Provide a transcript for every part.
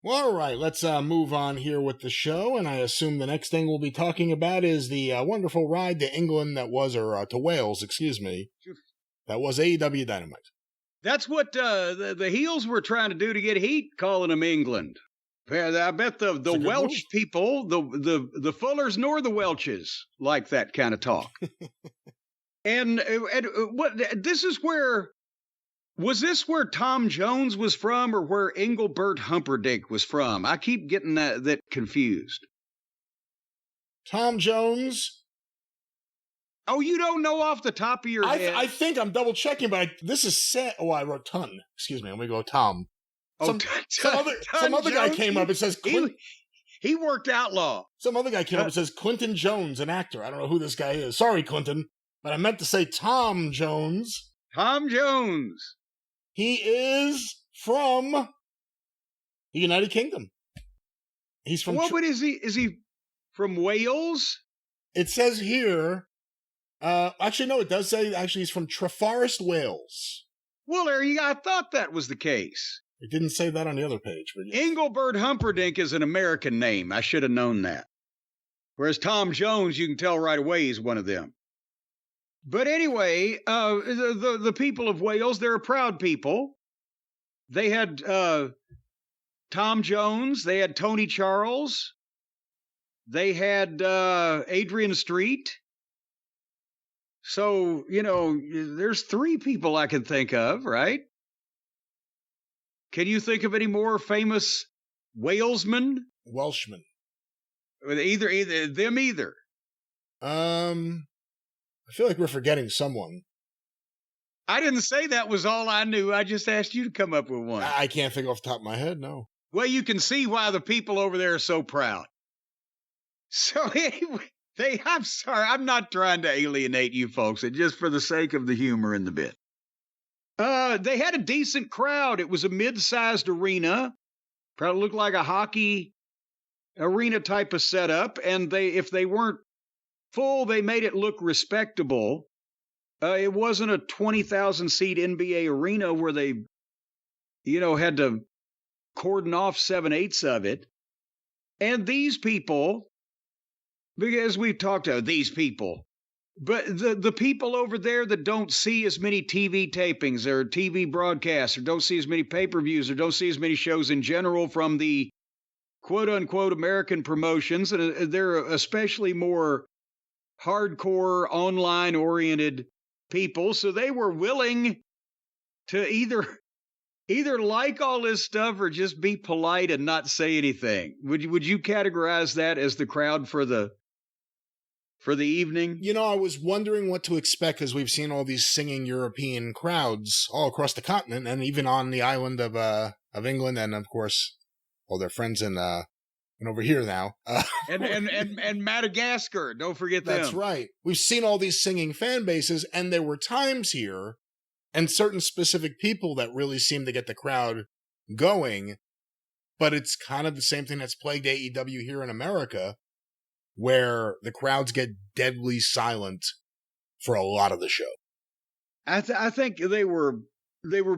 Well, all right, let's move on here with the show, and I assume the next thing we'll be talking about is the wonderful ride to England to Wales, excuse me, that was AEW Dynamite. That's what the heels were trying to do to get heat, calling them England. I bet the Welsh people, the Fullers nor the Welches like that kind of talk. and what this is where. Was this where Tom Jones was from or where Engelbert Humperdinck was from? I keep getting that confused. Tom Jones. Oh, you don't know off the top of your head? I think I'm double checking, but this is set. Oh, I wrote Ton. Excuse me. I'm going to go Tom. Some other guy came up and says... He worked outlaw. Some other guy came up and says Quinton Jones, an actor. I don't know who this guy is. Sorry, Quinton. But I meant to say Tom Jones. Tom Jones. He is from the United Kingdom. He's from... What is he? Is he from Wales? It says here... actually, no, it does say actually he's from Treforest, Wales. Well, there you go. I thought that was the case. It didn't say that on the other page. But yes. Engelbert Humperdinck is an American name. I should have known that. Whereas Tom Jones, you can tell right away he's one of them. But anyway, the people of Wales, they're a proud people. They had Tom Jones. They had Tony Charles. They had Adrian Street. So, there's 3 people I can think of, right? Can you think of any more famous Walesmen? Welshmen. Either them either. I feel like we're forgetting someone. I didn't say that was all I knew. I just asked you to come up with one. I can't think off the top of my head, no. Well, you can see why the people over there are so proud. So anyway, I'm sorry. I'm not trying to alienate you folks. It's just for the sake of the humor in the bit. They had a decent crowd. It was a mid-sized arena. Probably looked like a hockey arena type of setup. And if they weren't full, they made it look respectable. It wasn't a 20,000 seat NBA arena where they, had to cordon off 7/8 of it. And these people, because we've talked about these people, but the people over there that don't see as many TV tapings or TV broadcasts or don't see as many pay-per-views or don't see as many shows in general from the quote-unquote American promotions, and they're especially more hardcore, online-oriented people, so they were willing to either like all this stuff or just be polite and not say anything. Would you categorize that as the crowd for the evening? I was wondering what to expect because we've seen all these singing European crowds all across the continent and even on the island of England and, of course, all their friends in and over here now. and Madagascar, don't forget them. That's right. We've seen all these singing fan bases, and there were times here, and certain specific people that really seem to get the crowd going, but it's kind of the same thing that's plagued AEW here in America, where the crowds get deadly silent for a lot of the show. I think they were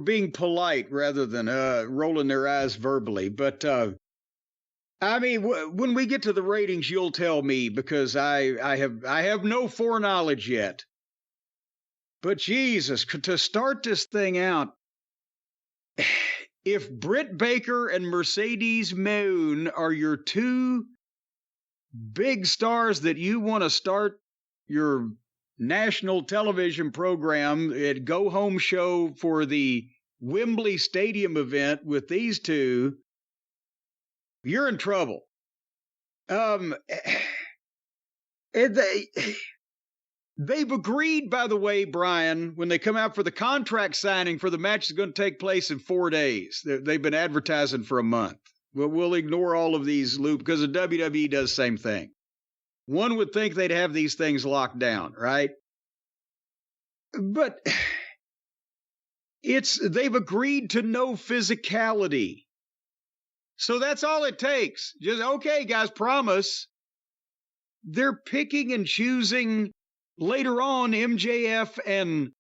being polite rather than rolling their eyes verbally, but I mean, when we get to the ratings, you'll tell me because I have no foreknowledge yet. But Jesus, to start this thing out, if Britt Baker and Mercedes Mone are your 2 big stars that you want to start your national television program at Go Home Show for the Wembley Stadium event with these 2, you're in trouble. They've agreed, by the way, Brian, when they come out for the contract signing for the match that's going to take place in 4 days. They've been advertising for a month. We'll ignore all of these loops because the WWE does the same thing. One would think they'd have these things locked down, right? But they've agreed to no physicality. So that's all it takes. Just, okay, guys, promise. They're picking and choosing. Later on, MJF and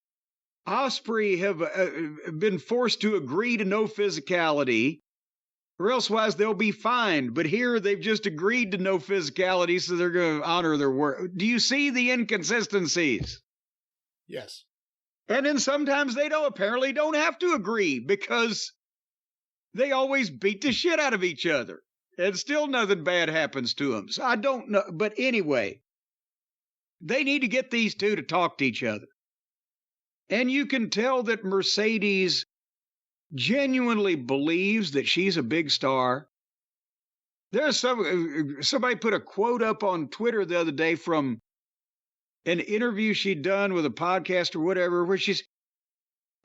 Ospreay have been forced to agree to no physicality. or elsewise they'll be fined. But here they've just agreed to no physicality, so they're going to honor their word. Do you see the inconsistencies? Yes. And then sometimes they apparently don't have to agree because they always beat the shit out of each other. And still nothing bad happens to them. So I don't know. But anyway, they need to get these two to talk to each other. And you can tell that Mercedes genuinely believes that she's a big star. There's somebody put a quote up on Twitter the other day from an interview she'd done with a podcast or whatever, where she's,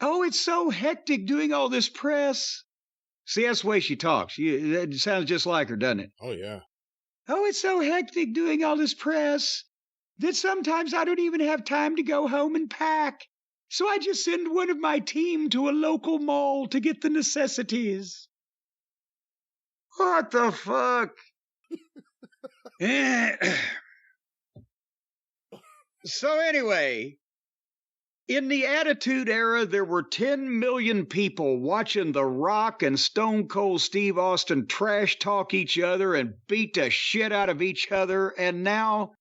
oh, it's so hectic doing all this press. See, that's the way she talks. It sounds just like her, doesn't it? Oh, yeah. Oh, it's so hectic doing all this press that sometimes I don't even have time to go home and pack. So I just send one of my team to a local mall to get the necessities. What the fuck? So anyway, in the Attitude Era, there were 10 million people watching The Rock and Stone Cold Steve Austin trash talk each other and beat the shit out of each other. And now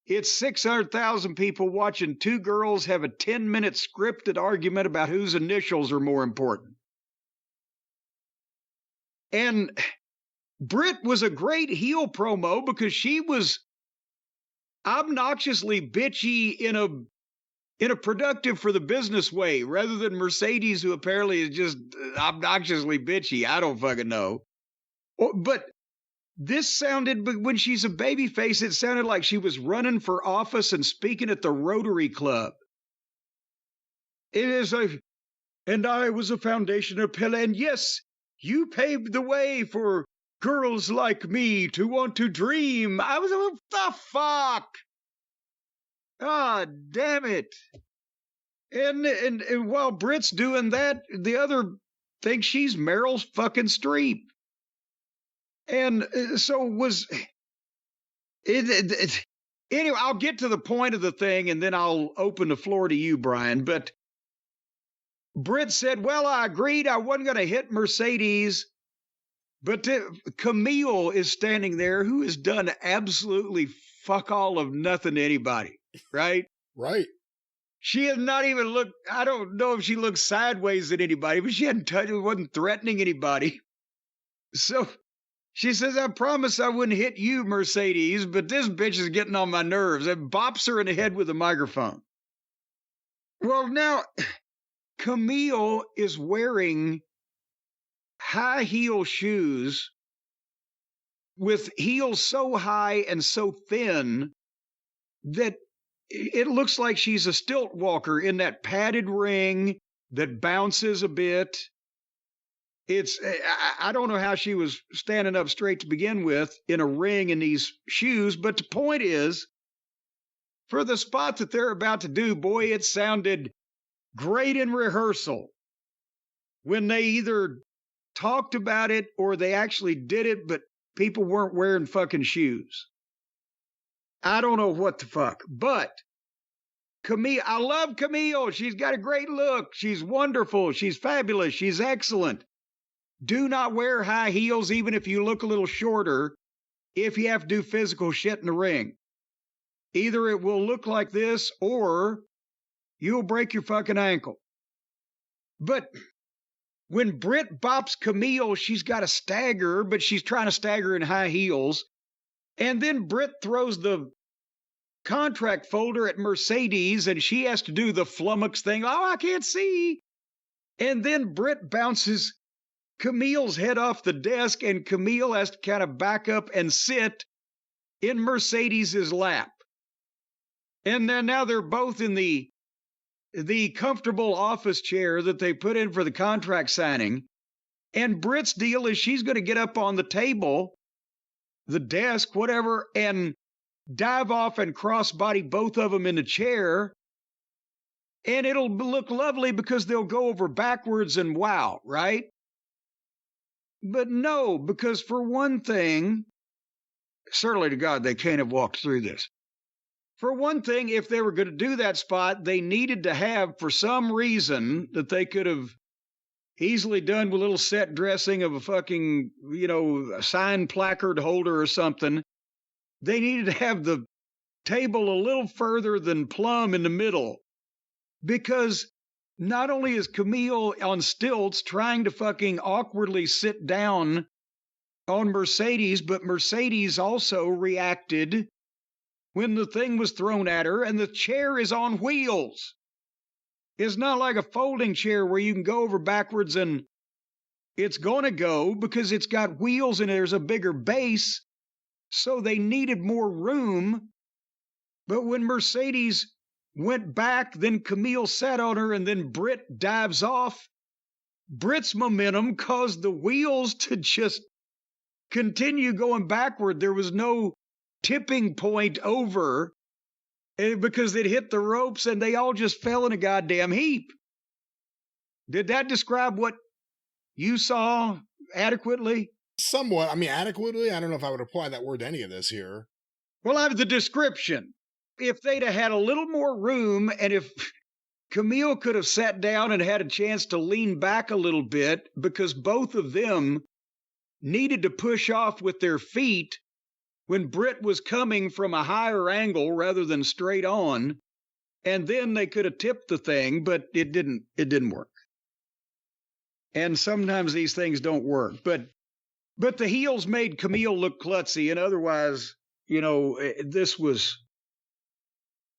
it's 600,000 people watching two girls have a 10-minute scripted argument about whose initials are more important. And Britt was a great heel promo because she was obnoxiously bitchy in a productive for the business way, rather than Mercedes, who apparently is just obnoxiously bitchy. I don't fucking know. But this sounded, but when she's a babyface, it sounded like she was running for office and speaking at the Rotary Club. It is and I was a foundation of Pele, and yes, you paved the way for girls like me to want to dream. I was, what the fuck? Ah, damn it. And while Britt's doing that, the other thinks she's Meryl fucking Streep. And so was it. Anyway, I'll get to the point of the thing and then I'll open the floor to you, Brian. But Britt said, well, I agreed I wasn't going to hit Mercedes. But Camille is standing there, who has done absolutely fuck all of nothing to anybody, right? Right. She has not even looked, I don't know if she looked sideways at anybody, but she hadn't touched, wasn't threatening anybody. So she says, I promise I wouldn't hit you, Mercedes, but this bitch is getting on my nerves. And bops her in the head with a microphone. Well, now, Camille is wearing high heel shoes with heels so high and so thin that it looks like she's a stilt walker in that padded ring that bounces a bit. I don't know how she was standing up straight to begin with in a ring in these shoes, but the point is, for the spot that they're about to do, boy, it sounded great in rehearsal when they either talked about it or they actually did it, but people weren't wearing fucking shoes. I don't know what the fuck, but Camille, I love Camille. She's got a great look. She's wonderful. She's fabulous. She's excellent. Do not wear high heels, even if you look a little shorter, if you have to do physical shit in the ring. Either it will look like this or you'll break your fucking ankle. But when Britt bops Camille, she's got to stagger, but she's trying to stagger in high heels. And then Britt throws the contract folder at Mercedes, and she has to do the flummox thing. Oh, I can't see. And then Britt bounces Camille's head off the desk, and Camille has to kind of back up and sit in Mercedes's lap. And then now they're both in the comfortable office chair that they put in for the contract signing. And Britt's deal is she's going to get up on the table, the desk, whatever, and dive off and crossbody both of them in the chair. And it'll look lovely because they'll go over backwards and wow, right? But no, because for one thing, certainly to God, they can't have walked through this. For one thing, if they were going to do that spot, they needed to have, for some reason that they could have easily done with a little set dressing of a fucking, a sign placard holder or something. They needed to have the table a little further than plumb in the middle, because not only is Camille on stilts trying to fucking awkwardly sit down on Mercedes, but Mercedes also reacted when the thing was thrown at her, and the chair is on wheels. It's not like a folding chair where you can go over backwards and it's going to go, because it's got wheels and there's a bigger base. So they needed more room. But when Mercedes went back, then Camille sat on her, and then Britt dives off, Britt's momentum caused the wheels to just continue going backward. There was no tipping point over, because it hit the ropes and they all just fell in a goddamn heap. Did that describe what you saw adequately? Somewhat. I mean, adequately? I don't know if I would apply that word to any of this here. Well, I have the description. If they'd have had a little more room, and if Camille could have sat down and had a chance to lean back a little bit, because both of them needed to push off with their feet when Britt was coming from a higher angle rather than straight on, and then they could have tipped the thing, but it didn't work. And sometimes these things don't work, but the heels made Camille look klutzy, and otherwise, this was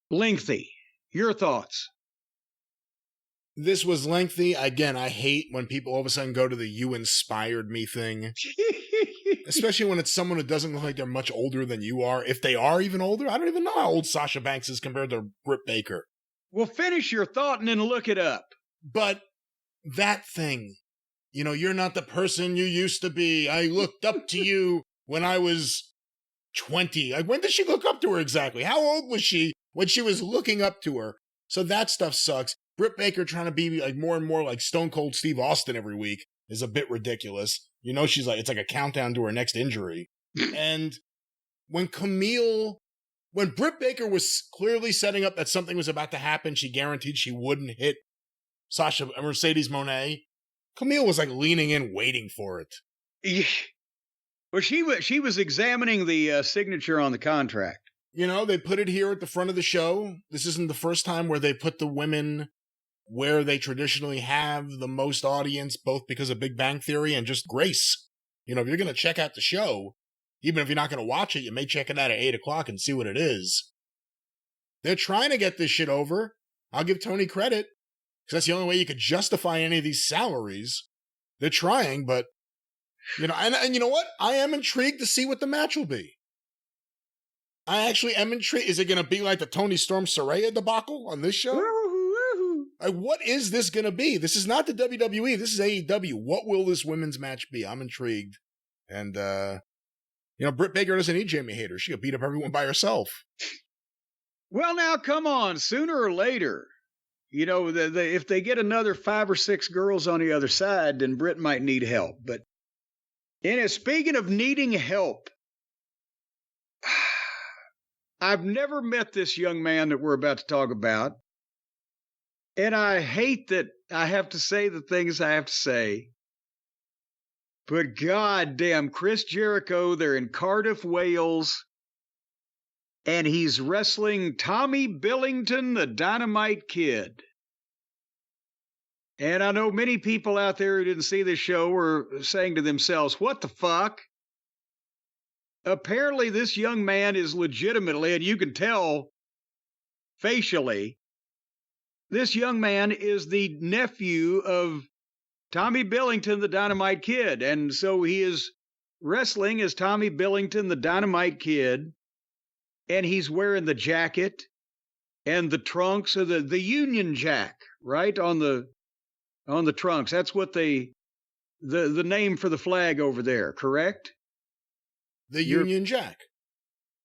lengthy. Your thoughts? This was lengthy. Again, I hate when people all of a sudden go to the "you inspired me" thing. Especially when it's someone who doesn't look like they're much older than you are. If they are even older, I don't even know how old Sasha Banks is compared to Britt Baker. Well, finish your thought and then look it up. But that thing, you're not the person you used to be. I looked up to you when I was 20. Like, when did she look up to her exactly? How old was she when she was looking up to her? So that stuff sucks. Britt Baker trying to be like more and more like Stone Cold Steve Austin every week is a bit ridiculous. She's like, it's like a countdown to her next injury. And when Britt Baker was clearly setting up that something was about to happen, she guaranteed she wouldn't hit Mercedes Mone. Camille was like leaning in, waiting for it. Well, she was examining the signature on the contract. They put it here at the front of the show. This isn't the first time where they put the women where they traditionally have the most audience, both because of Big Bang Theory and just grace. If you're going to check out the show, even if you're not going to watch it, you may check it out at 8 o'clock and see what it is. They're trying to get this shit over. I'll give Tony credit, because that's the only way you could justify any of these salaries. They're trying, but, and you know what? I am intrigued to see what the match will be. I actually am intrigued. Is it going to be like the Tony Storm Saraya debacle on this show? Like, what is this going to be? This is not the WWE. This is AEW. What will this women's match be? I'm intrigued. And, Britt Baker doesn't need Jamie Hayter. She could beat up everyone by herself. Well, now, come on. Sooner or later, if they get another 5 or 6 girls on the other side, then Britt might need help. But, speaking of needing help, I've never met this young man that we're about to talk about. And I hate that I have to say the things I have to say. But goddamn, Chris Jericho, they're in Cardiff, Wales. And he's wrestling Tommy Billington, the Dynamite Kid. And I know many people out there who didn't see this show were saying to themselves, what the fuck? Apparently, this young man is legitimately, and you can tell facially, this young man is the nephew of Tommy Billington, the Dynamite Kid. And so he is wrestling as Tommy Billington, the Dynamite Kid. And he's wearing the jacket and the trunks of the Union Jack, right? On the trunks. That's what the name for the flag over there, correct? The Union Jack.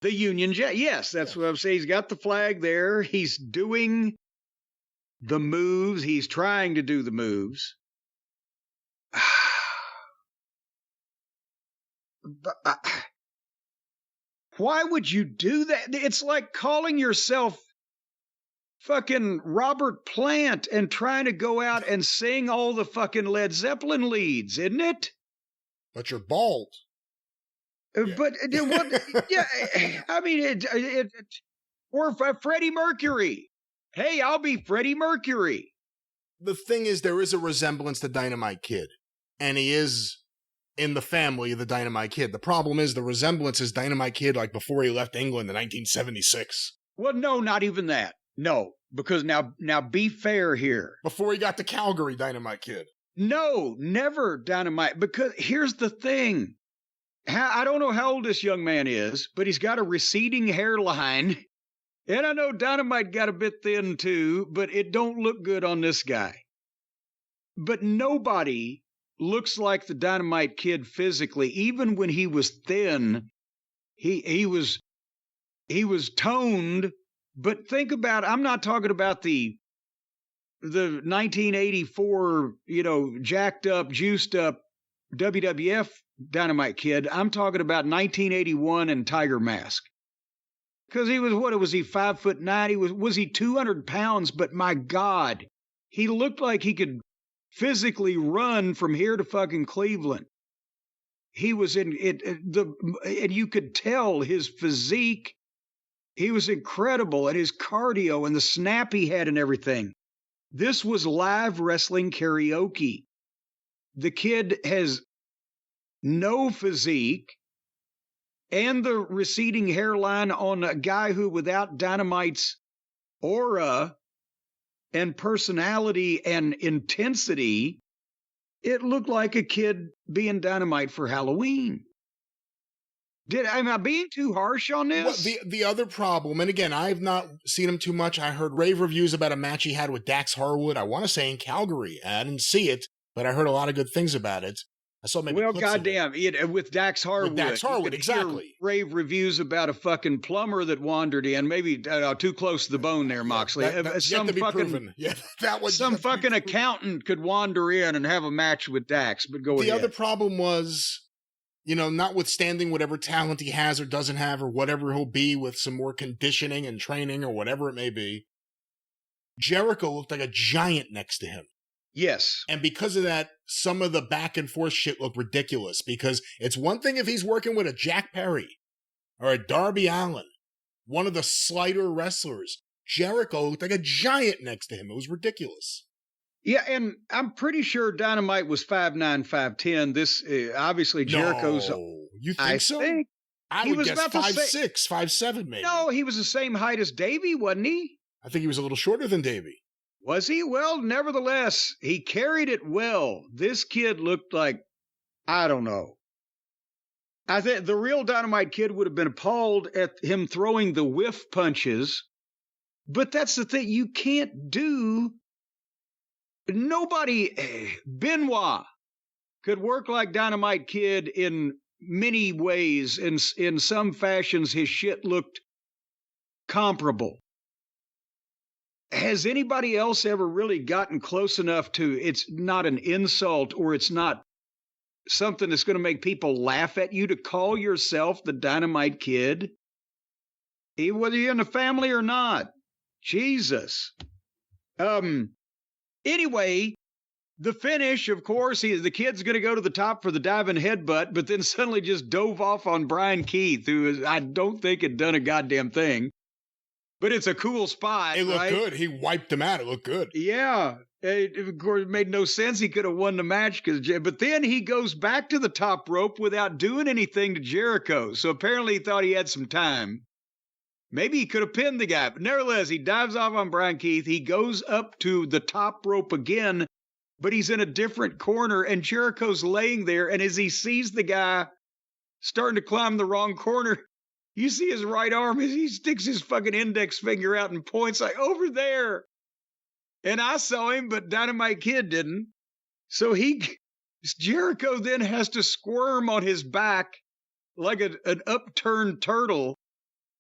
The Union Jack. Yes, that's what I'm saying. He's got the flag there. He's doing the moves. He's trying to do the moves. Why would you do that? It's like calling yourself fucking Robert Plant and trying to go out and sing all the fucking Led Zeppelin leads, isn't it? But you're bald. Yeah. But what? Yeah, I mean, or Freddie Mercury. Hey, I'll be Freddie Mercury. The thing is, there is a resemblance to Dynamite Kid, and he is in the family of the Dynamite Kid. The problem is the resemblance is Dynamite Kid like before he left England in 1976. Well, no, not even that. No, because now be fair here. Before he got to Calgary, Dynamite Kid. No, never Dynamite. Because here's the thing. I don't know how old this young man is, but he's got a receding hairline. And I know Dynamite got a bit thin too, but it don't look good on this guy. But nobody looks like the Dynamite Kid physically. Even when he was thin, he was toned. But think about, I'm not talking about the 1984, jacked up, juiced up WWF Dynamite Kid. I'm talking about 1981 and Tiger Mask. Because he was, was he 5'9"? Was he 200 pounds? But my God, he looked like he could physically run from here to fucking Cleveland. He was in it, and you could tell his physique. He was incredible, and his cardio and the snap he had and everything. This was live wrestling karaoke. The kid has no physique and the receding hairline on a guy who, without Dynamite's aura and personality and intensity, it looked like a kid being Dynamite for Halloween. Am I being too harsh on this? Well, the other problem, and again, I've not seen him too much. I heard rave reviews about a match he had with Dax Harwood. I want to say in Calgary. I didn't see it, but I heard a lot of good things about it. I saw maybe. Well, goddamn, with Dax Harwood. With Dax Harwood, exactly. Rave reviews about a fucking plumber that wandered in. Maybe too close to the bone there, Moxley. Some fucking, yeah, that was some fucking accountant could wander in and have a match with Dax. But go ahead. The other problem was, notwithstanding whatever talent he has or doesn't have, or whatever he'll be with some more conditioning and training or whatever it may be, Jericho looked like a giant next to him. Yes. And because of that, some of the back and forth shit looked ridiculous, because it's one thing if he's working with a Jack Perry or a Darby Allin, one of the slighter wrestlers. Jericho looked like a giant next to him. It was ridiculous. Yeah, and I'm pretty sure Dynamite was 5'9", 5'10". This, obviously, Jericho's... No, you think so? I would guess 5'6", 5'7", maybe. No, he was the same height as Davey, wasn't he? I think he was a little shorter than Davey. Was he? Well, nevertheless, he carried it well. This kid looked like, I don't know. I think the real Dynamite Kid would have been appalled at him throwing the whiff punches. But that's the thing. You can't do... Nobody... Benoit could work like Dynamite Kid in many ways. In some fashions, his shit looked comparable. Has anybody else ever really gotten close enough to, it's not an insult or it's not something that's going to make people laugh at you, to call yourself the Dynamite Kid? Whether you're in the family or not. Jesus. Anyway, the finish, of course, the kid's going to go to the top for the diving headbutt, but then suddenly just dove off on Brian Keith, who I don't think had done a goddamn thing. But it's a cool spot. It looked right? good. He wiped him out. It looked good. Yeah. It, of course, made no sense. He could have won the match. But then he goes back to the top rope without doing anything to Jericho. So apparently he thought he had some time. Maybe he could have pinned the guy. But nevertheless, he dives off on Brian Keith. He goes up to the top rope again, but he's in a different corner. And Jericho's laying there. And as he sees the guy starting to climb the wrong corner, you see his right arm as he sticks his fucking index finger out and points like, over there. And I saw him, but Dynamite Kid didn't. So Jericho then has to squirm on his back like an upturned turtle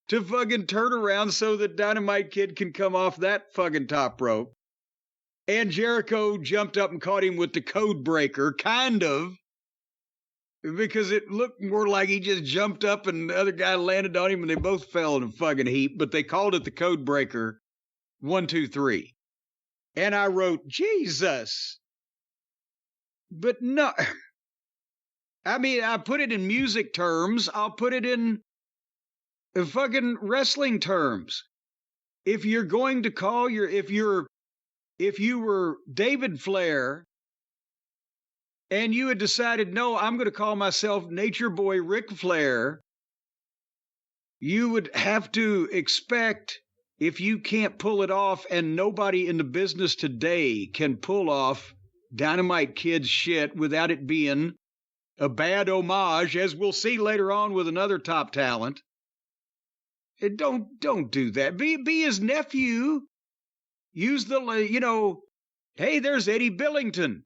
to fucking turn around so that Dynamite Kid can come off that fucking top rope. And Jericho jumped up and caught him with the code breaker, kind of. Because it looked more like he just jumped up and the other guy landed on him and they both fell in a fucking heap. But they called it the code breaker. 1, 2, 3. And I wrote, Jesus. But no, I mean, I put it in music terms. I'll put it in fucking wrestling terms. If you're going to call if you were David Flair and you had decided, no, I'm going to call myself Nature Boy Ric Flair, you would have to expect, if you can't pull it off, and nobody in the business today can pull off Dynamite Kid's shit without it being a bad homage, as we'll see later on with another top talent. Don't do that. Be his nephew. Use hey, there's Eddie Billington.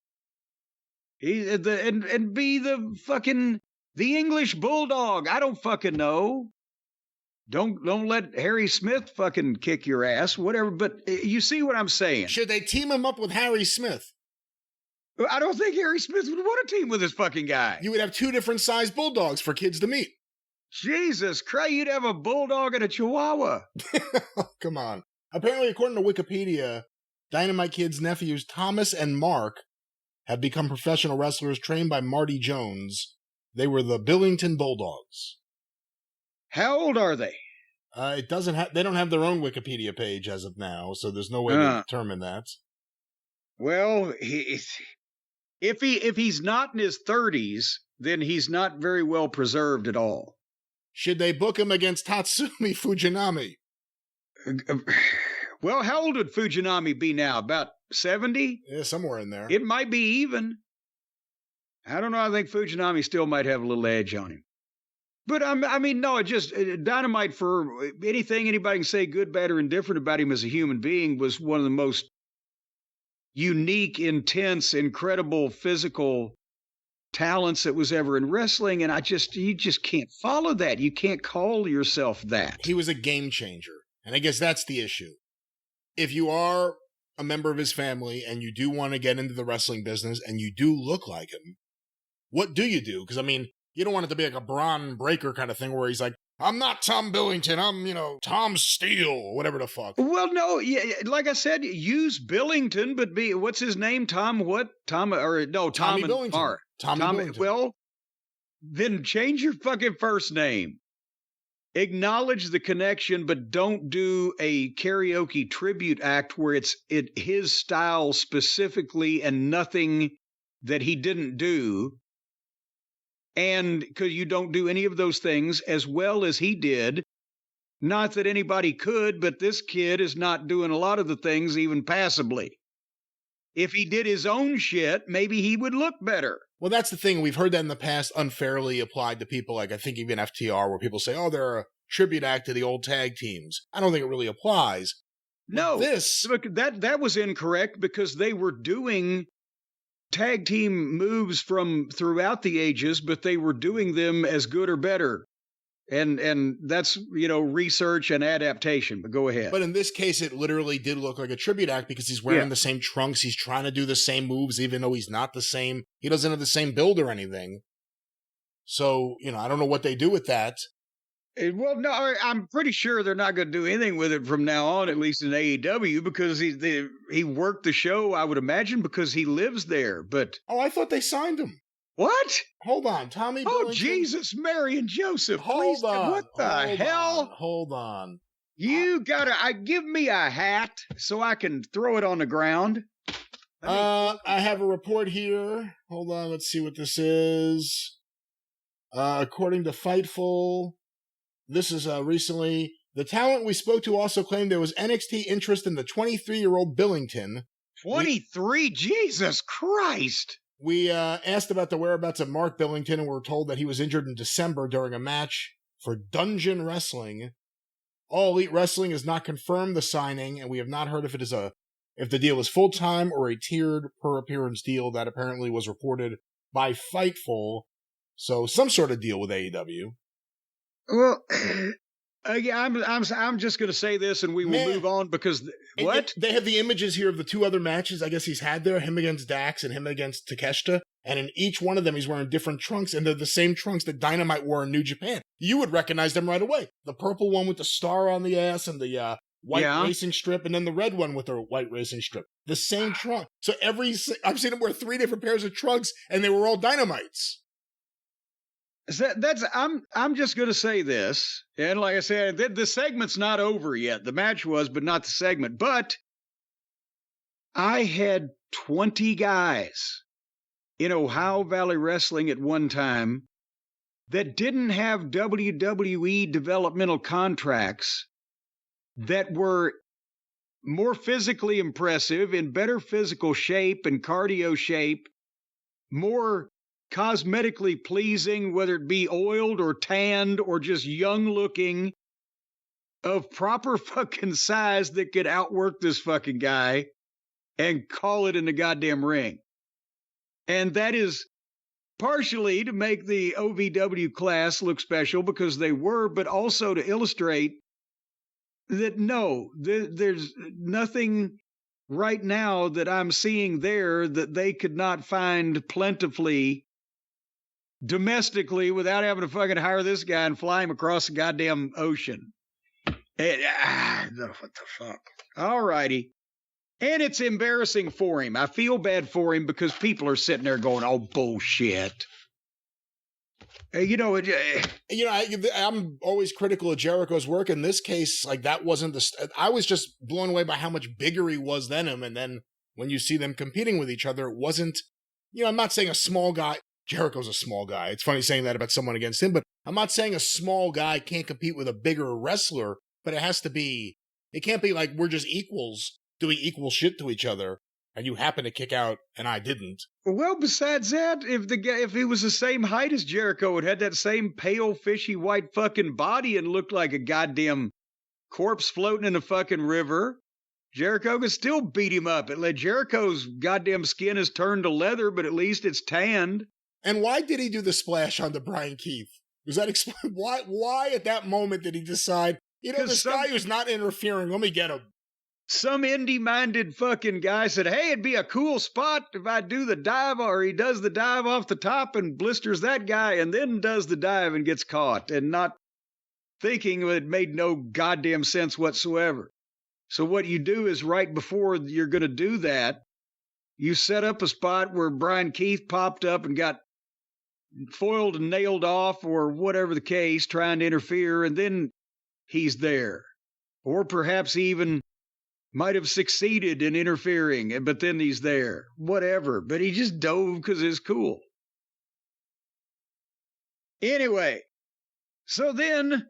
And be the English Bulldog. I don't fucking know. Don't let Harry Smith fucking kick your ass, whatever. But you see what I'm saying? Should they team him up with Harry Smith? I don't think Harry Smith would want to team with this fucking guy. You would have 2 different sized bulldogs for kids to meet. Jesus Christ, you'd have a bulldog and a chihuahua. Come on. Apparently, according to Wikipedia, Dynamite Kid's nephews Thomas and Mark have become professional wrestlers trained by Marty Jones. They were the Billington Bulldogs. How old are they? They don't have their own Wikipedia page as of now, so there's no way to determine that. Well, if he's not in his 30s, then he's not very well preserved at all. Should they book him against Tatsumi Fujinami? Well, how old would Fujinami be now? About 70? Yeah, somewhere in there. It might be even. I don't know. I think Fujinami still might have a little edge on him. But Dynamite, for anything anybody can say good, bad, or indifferent about him as a human being, was one of the most unique, intense, incredible physical talents that was ever in wrestling. And you just can't follow that. You can't call yourself that. He was a game changer. And I guess that's the issue. If you are a member of his family and you do want to get into the wrestling business and you do look like him, what do you do? Because, I mean, you don't want it to be like a Braun Breaker kind of thing where he's like, I'm not Tom Billington, I'm, Tom Steele, or whatever the fuck. Well, no, yeah, like I said, use Billington, but what's his name? Tom what? Tommy Billington. Mark. Tommy Billington. Well, then change your fucking first name. Acknowledge the connection, but don't do a karaoke tribute act where it's his style specifically and nothing that he didn't do. And because you don't do any of those things as well as he did. Not that anybody could, but this kid is not doing a lot of the things even passably. If he did his own shit, maybe he would look better. Well, that's the thing. We've heard that in the past unfairly applied to people like, I think even FTR, where people say, oh, they're a tribute act to the old tag teams. I don't think it really applies. No, that was incorrect because they were doing tag team moves from throughout the ages, but they were doing them as good or better. And that's, research and adaptation, but go ahead. But in this case, it literally did look like a tribute act because he's wearing the same trunks. He's trying to do the same moves, even though he's not the same. He doesn't have the same build or anything. So, I don't know what they do with that. Well, no, I'm pretty sure they're not going to do anything with it from now on, at least in AEW, because he worked the show, I would imagine, because he lives there. But I thought they signed him. What? Hold on, Tommy Billington. Oh, Jesus, Mary and Joseph. Hold on. What the hell? Hold on. You gotta give me a hat so I can throw it on the ground. I have a report here. Hold on, let's see what this is. According to Fightful, this is recently. The talent we spoke to also claimed there was NXT interest in the 23-year-old Billington. 23? Jesus Christ. We asked about the whereabouts of Mark Billington, and we were told that he was injured in December during a match for Dungeon Wrestling. All Elite Wrestling has not confirmed the signing, and we have not heard if the deal is full-time or a tiered per-appearance deal. That apparently was reported by Fightful. So some sort of deal with AEW. Well, I'm just going to say this, and we will move on because what? They have the images here of the 2 other matches I guess he's had there, him against Dax and him against Takeshita, and in each one of them he's wearing different trunks, and they're the same trunks that Dynamite wore in New Japan. You would recognize them right away. The purple one with the star on the ass and the white racing strip, and then the red one with the white racing strip. The same trunk. So I've seen him wear 3 different pairs of trunks, and they were all Dynamites. I'm just going to say this, and like I said, the segment's not over yet. The match was, but not the segment. But I had 20 guys in Ohio Valley Wrestling at one time that didn't have WWE developmental contracts that were more physically impressive, in better physical shape and cardio shape, more cosmetically pleasing, whether it be oiled or tanned or just young looking, of proper fucking size that could outwork this fucking guy and call it in the goddamn ring. And that is partially to make the OVW class look special because they were, but also to illustrate that no, there's nothing right now that I'm seeing there that they could not find plentifully domestically without having to fucking hire this guy and fly him across the goddamn ocean. What the fuck? All righty. And it's embarrassing for him. I feel bad for him because people are sitting there going, oh, bullshit. I'm always critical of Jericho's work. In this case, like, that wasn't I was just blown away by how much bigger he was than him. And then when you see them competing with each other, it wasn't, I'm not saying a small guy. Jericho's a small guy. It's funny saying that about someone against him, but I'm not saying a small guy can't compete with a bigger wrestler, but it can't be like we're just equals doing equal shit to each other, and you happen to kick out, and I didn't. Well, besides that, if he was the same height as Jericho, it had that same pale, fishy, white fucking body and looked like a goddamn corpse floating in a fucking river, Jericho could still beat him up. Jericho's goddamn skin is turned to leather, but at least it's tanned. And why did he do the splash onto Brian Keith? Was that explain why at that moment did he decide, this guy who's not interfering, let me get him? Some indie-minded fucking guy said, hey, it'd be a cool spot if I do the dive, or he does the dive off the top and blisters that guy and then does the dive and gets caught, and not thinking it made no goddamn sense whatsoever. So what you do is right before you're going to do that, you set up a spot where Brian Keith popped up and got foiled and nailed off or whatever the case, trying to interfere, and then he's there. Or perhaps he even might have succeeded in interfering, but then he's there. Whatever. But he just dove because it's cool. Anyway, so then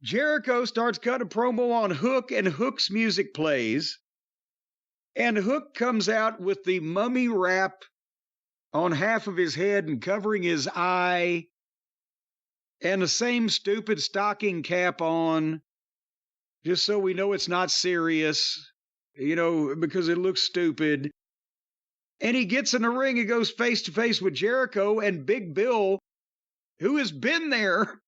Jericho starts cutting a promo on Hook, and Hook's music plays. And Hook comes out with the mummy wrap on half of his head and covering his eye, and the same stupid stocking cap on, just so we know it's not serious, because it looks stupid. And he gets in the ring and goes face to face with Jericho, and Big Bill, who has been there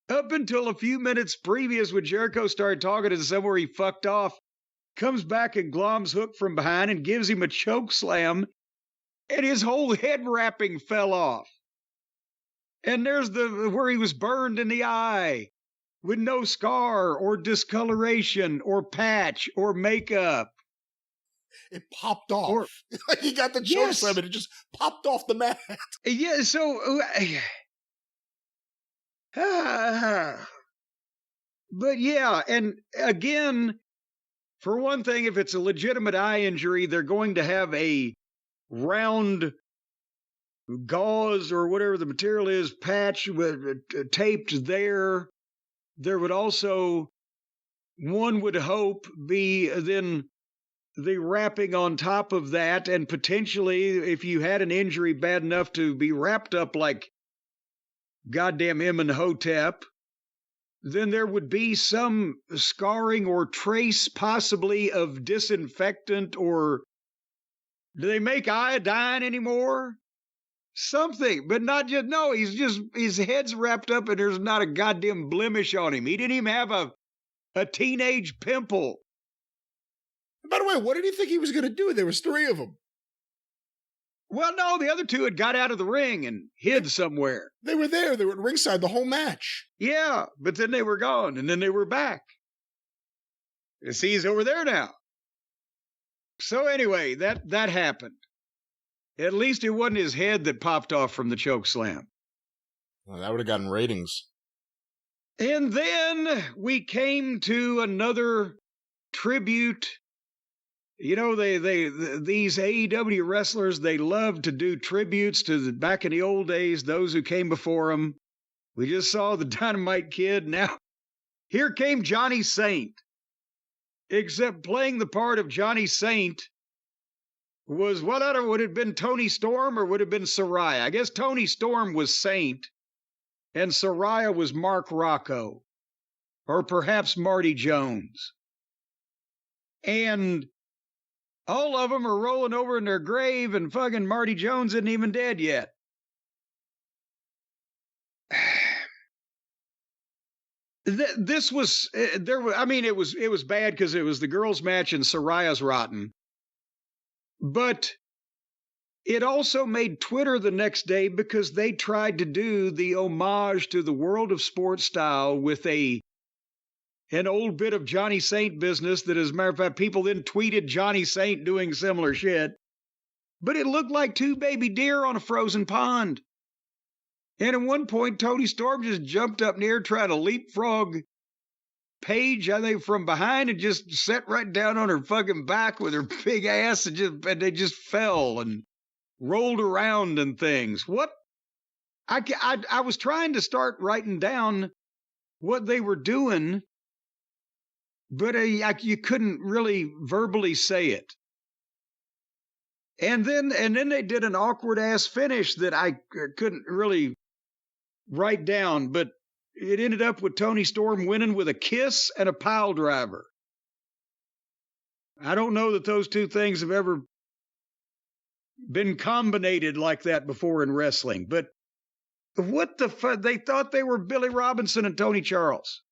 up until a few minutes previous when Jericho started talking to somewhere he fucked off, comes back and gloms Hook from behind and gives him a choke slam, and his whole head wrapping fell off. And there's where he was burned in the eye with no scar or discoloration or patch or makeup. It popped off. Like he got the choke slam and it just popped off the mat. Yeah, so but yeah, and again, for one thing, if it's a legitimate eye injury, they're going to have a round gauze or whatever the material is, patch taped there. There would also, one would hope, be then the wrapping on top of that, and potentially, if you had an injury bad enough to be wrapped up like goddamn Imhotep, then there would be some scarring or trace possibly of disinfectant, or do they make iodine anymore? Something, but not just, no, his head's wrapped up and there's not a goddamn blemish on him. He didn't even have a teenage pimple. By the way, what did he think he was going to do? There was 3 of them. Well, no, the other 2 had got out of the ring and hid somewhere. They were there. They were at ringside the whole match. Yeah, but then they were gone and then they were back. See, he's over there now. So anyway, that happened. At least it wasn't his head that popped off from the choke slam. Well, that would have gotten ratings. And then we came to another tribute. You know, these AEW wrestlers, they love to do tributes to back in the old days, those who came before them. We just saw the Dynamite Kid. Now, here came Johnny Saint. Except playing the part of Johnny Saint was, well, I don't know, would it have been Tony Storm or would it have been Saraya? I guess Tony Storm was Saint and Saraya was Mark Rocco or perhaps Marty Jones. And all of them are rolling over in their grave and fucking Marty Jones isn't even dead yet. This was it was bad because it was the girls' match and Saraya's rotten. But it also made Twitter the next day because they tried to do the homage to the World of Sports style with an old bit of Johnny Saint business that, as a matter of fact, people then tweeted Johnny Saint doing similar shit. But it looked like two baby deer on a frozen pond. And at one point, Tony Storm just jumped up near trying to leapfrog Paige, I think, from behind and just sat right down on her fucking back with her big ass and they just fell and rolled around and things. What? I was trying to start writing down what they were doing, but you couldn't really verbally say it. And then they did an awkward ass finish that I couldn't really write down, but it ended up with Tony Storm winning with a kiss and a pile driver. I don't know that those two things have ever been combinated like that before in wrestling, but what the fuck? They thought they were Billy Robinson and Tony Charles.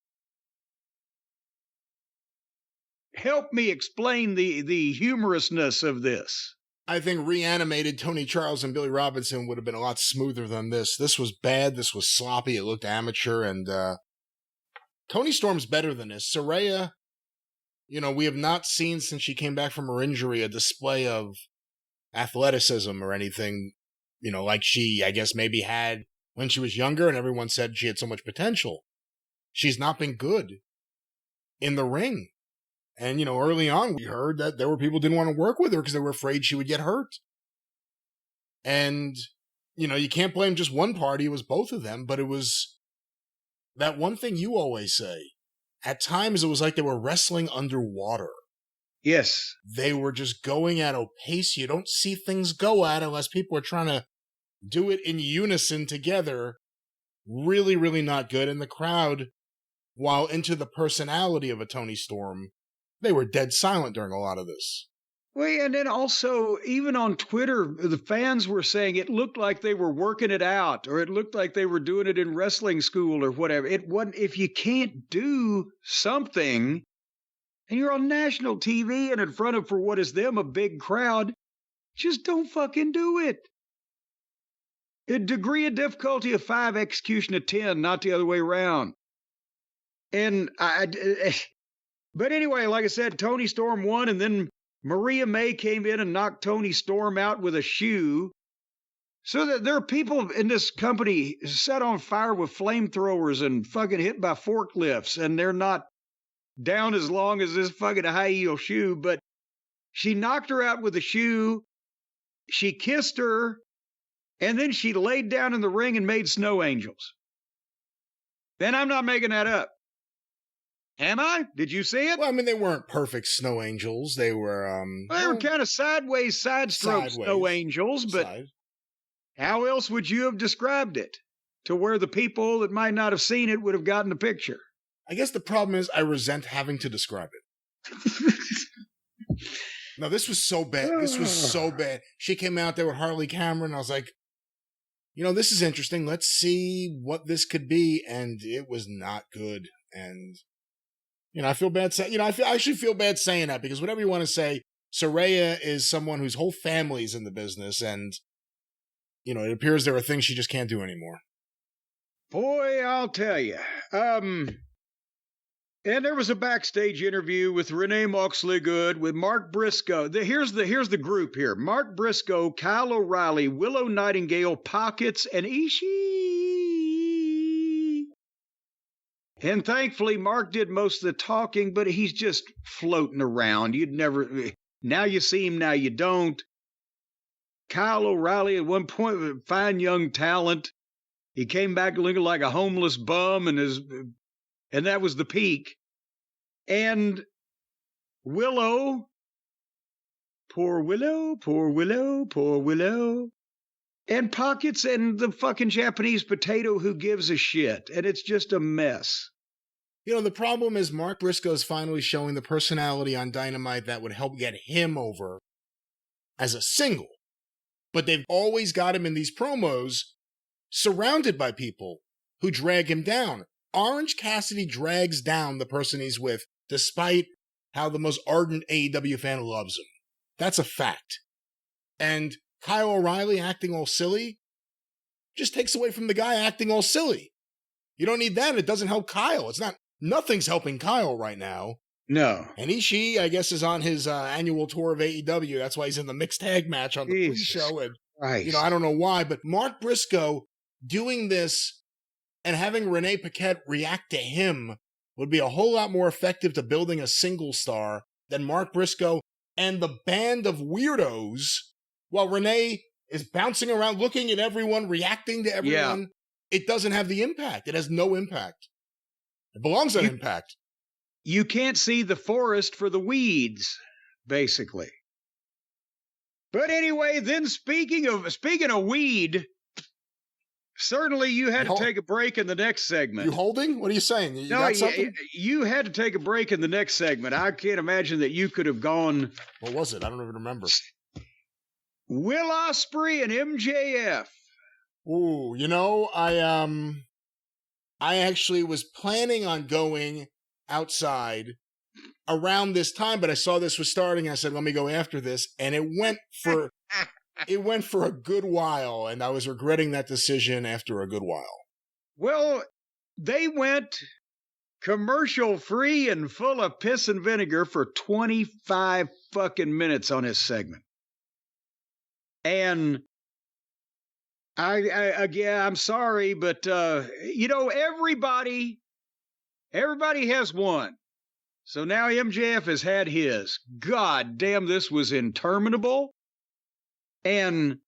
Help me explain the humorousness of this. I think reanimated Tony Charles and Billy Robinson would have been a lot smoother than this. This was bad. This was sloppy. It looked amateur. And Tony Storm's better than this. Saraya, we have not seen since she came back from her injury a display of athleticism or anything, like she, I guess, maybe had when she was younger and everyone said she had so much potential. She's not been good in the ring. And, early on, we heard that there were people who didn't want to work with her because they were afraid she would get hurt. And, you can't blame just one party. It was both of them. But it was that one thing you always say. At times, it was like they were wrestling underwater. Yes. They were just going at a pace you don't see things go at unless people are trying to do it in unison together. Really, really not good. And the crowd, while into the personality of a Tony Storm, they were dead silent during a lot of this. Well, and then also, even on Twitter, the fans were saying it looked like they were working it out, or it looked like they were doing it in wrestling school or whatever. It wasn't, if you can't do something, and you're on national TV and in front of, for what is them, a big crowd, just don't fucking do it. A degree of difficulty of 5, execution of 10, not the other way around. And but anyway, like I said, Tony Storm won, and then Maria May came in and knocked Tony Storm out with a shoe. So that there are people in this company set on fire with flamethrowers and fucking hit by forklifts, and they're not down as long as this fucking high heel shoe, but she knocked her out with a shoe. She kissed her, and then she laid down in the ring and made snow angels. And I'm not making that up. Am I? Did you see it? Well, I mean, they weren't perfect snow angels. They were, they were kind of sideways, side stroke snow angels, but how else would you have described it to where the people that might not have seen it would have gotten the picture? I guess the problem is I resent having to describe it. No, this was so bad. This was so bad. She came out there with Harley Cameron. I was like, this is interesting. Let's see what this could be. And it was not good. And I feel bad saying, I actually feel bad saying that because whatever you want to say, Saraya is someone whose whole family's in the business, and it appears there are things she just can't do anymore. Boy, I'll tell you. And there was a backstage interview with Renee Moxley Good, with Mark Briscoe. Here's the group here. Mark Briscoe, Kyle O'Reilly, Willow Nightingale, Pockets, and Ishii. And thankfully, Mark did most of the talking, but he's just floating around. Now you see him, now you don't. Kyle O'Reilly at one point, fine young talent. He came back looking like a homeless bum, and that was the peak. And Willow, poor Willow, poor Willow, poor Willow. And Pockets and the fucking Japanese potato who gives a shit. And it's just a mess. You know, the problem is Mark Briscoe's finally showing the personality on Dynamite that would help get him over as a single. But they've always got him in these promos surrounded by people who drag him down. Orange Cassidy drags down the person he's with, despite how the most ardent AEW fan loves him. That's a fact. And Kyle O'Reilly acting all silly just takes away from the guy acting all silly. You don't need that. It doesn't help Kyle. Nothing's helping Kyle right now. No. And Ishii, I guess, is on his annual tour of AEW. That's why he's in the mixed tag match on the pre-show. And, I don't know why, but Mark Briscoe doing this and having Renee Paquette react to him would be a whole lot more effective to building a single star than Mark Briscoe and the band of weirdos while Renee is bouncing around, looking at everyone, reacting to everyone. Yeah. It doesn't have the impact. It has no impact. It belongs on Impact. You can't see the forest for the weeds, basically. But anyway, then speaking of weed, certainly you had to take a break in the next segment. You holding? What are you saying? You got something? You had to take a break in the next segment. I can't imagine that you could have gone. What was it? I don't even remember. Will Ospreay and MJF. Ooh, you know, I actually was planning on going outside around this time, but I saw this was starting. I said, let me go after this. And it went for a good while, and I was regretting that decision after a good while. Well, they went commercial free and full of piss and vinegar for 25 fucking minutes on this segment. And I'm sorry, but everybody has one. So now MJF has had his. God damn, this was interminable. And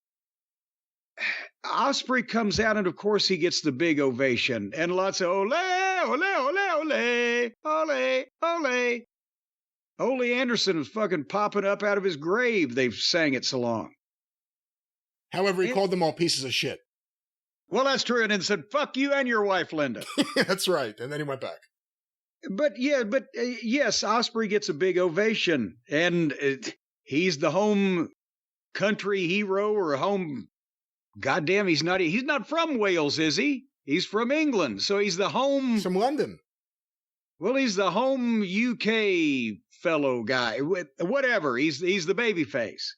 Ospreay comes out, and of course he gets the big ovation and lots of ole, ole, ole, ole, ole, ole. Ole Anderson was fucking popping up out of his grave. They've sang it so long. However, he called them all pieces of shit. Well, that's true. And then said, fuck you and your wife, Linda. That's right. And then he went back. But yes, Ospreay gets a big ovation. And he's the home country hero or home. Goddamn, he's not from Wales, is he? He's from England. So he's the home. From London. Well, he's the home UK fellow guy. Whatever. He's the baby face.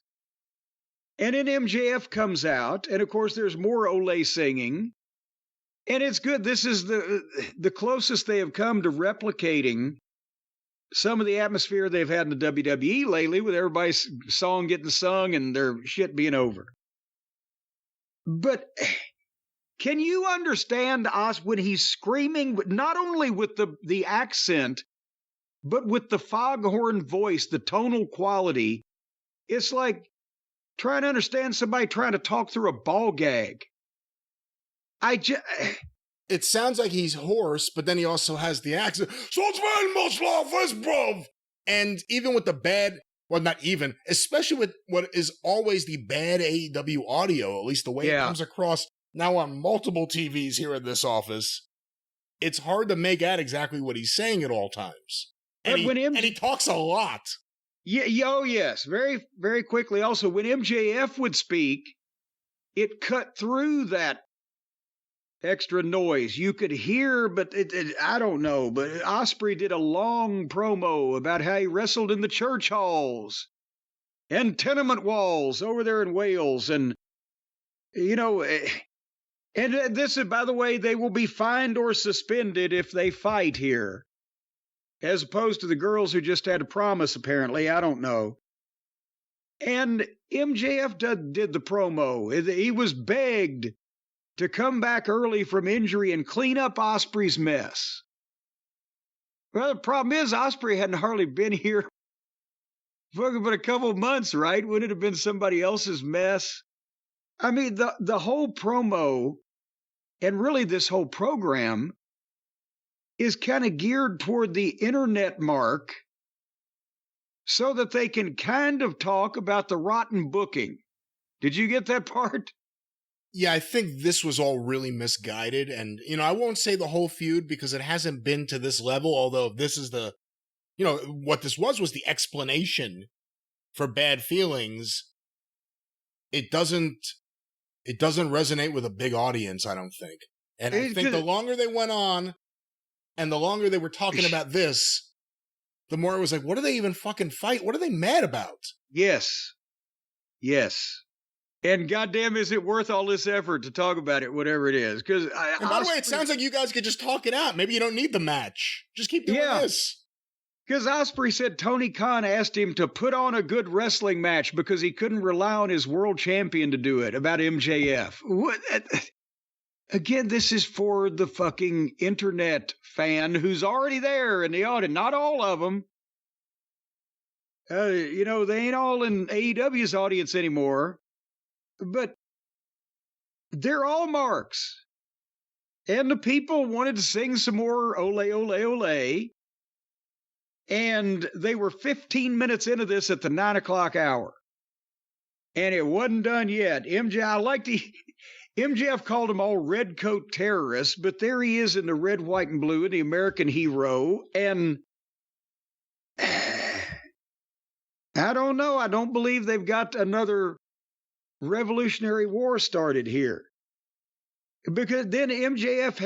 And then MJF comes out, and of course there's more Ole singing. And it's good. This is the closest they have come to replicating some of the atmosphere they've had in the WWE lately, with everybody's song getting sung and their shit being over. But can you understand Os when he's screaming, not only with the accent, but with the foghorn voice, the tonal quality? It's like trying to understand somebody trying to talk through a ball gag. It sounds like he's hoarse, but then he also has the accent. And even with the bad, well, not even, especially with what is always the bad AEW audio, at least the way it comes across now on multiple TVs here in this office, it's hard to make out exactly what he's saying at all times. And he talks a lot. Yeah, oh yes, very, very quickly. Also, when MJF would speak, it cut through that extra noise. You could hear, but I don't know. But Ospreay did a long promo about how he wrestled in the church halls and tenement walls over there in Wales. And, and this is, by the way, they will be fined or suspended if they fight here. as opposed to the girls who just had a promise, apparently. I don't know. And MJF did the promo. He was begged to come back early from injury and clean up Ospreay's mess. Well, the problem is Ospreay hadn't hardly been here for but a couple of months, right? Wouldn't it have been somebody else's mess? I mean, the whole promo and really this whole program is kind of geared toward the internet mark so that they can kind of talk about the rotten booking. Did you get that part? Yeah, I think this was all really misguided. And, I won't say the whole feud because it hasn't been to this level, although this is what this was the explanation for bad feelings. It doesn't resonate with a big audience, I don't think. And I think the longer they went on and the longer they were talking about this, the more it was like, what do they even fucking fight? What are they mad about? Yes. And goddamn, is it worth all this effort to talk about it, whatever it is? Because by the way, it sounds like you guys could just talk it out. Maybe you don't need the match. Just keep doing this. Because Ospreay said Tony Khan asked him to put on a good wrestling match because he couldn't rely on his world champion to do it, about MJF. What? Again, this is for the fucking internet fan who's already there in the audience. Not all of them. They ain't all in AEW's audience anymore. But they're all marks. And the people wanted to sing some more ole, ole, ole. And they were 15 minutes into this at the 9 o'clock hour. And it wasn't done yet. MJF called them all red coat terrorists, but there he is in the red, white, and blue, the American hero. And I don't know. I don't believe they've got another Revolutionary War started here. Because then MJF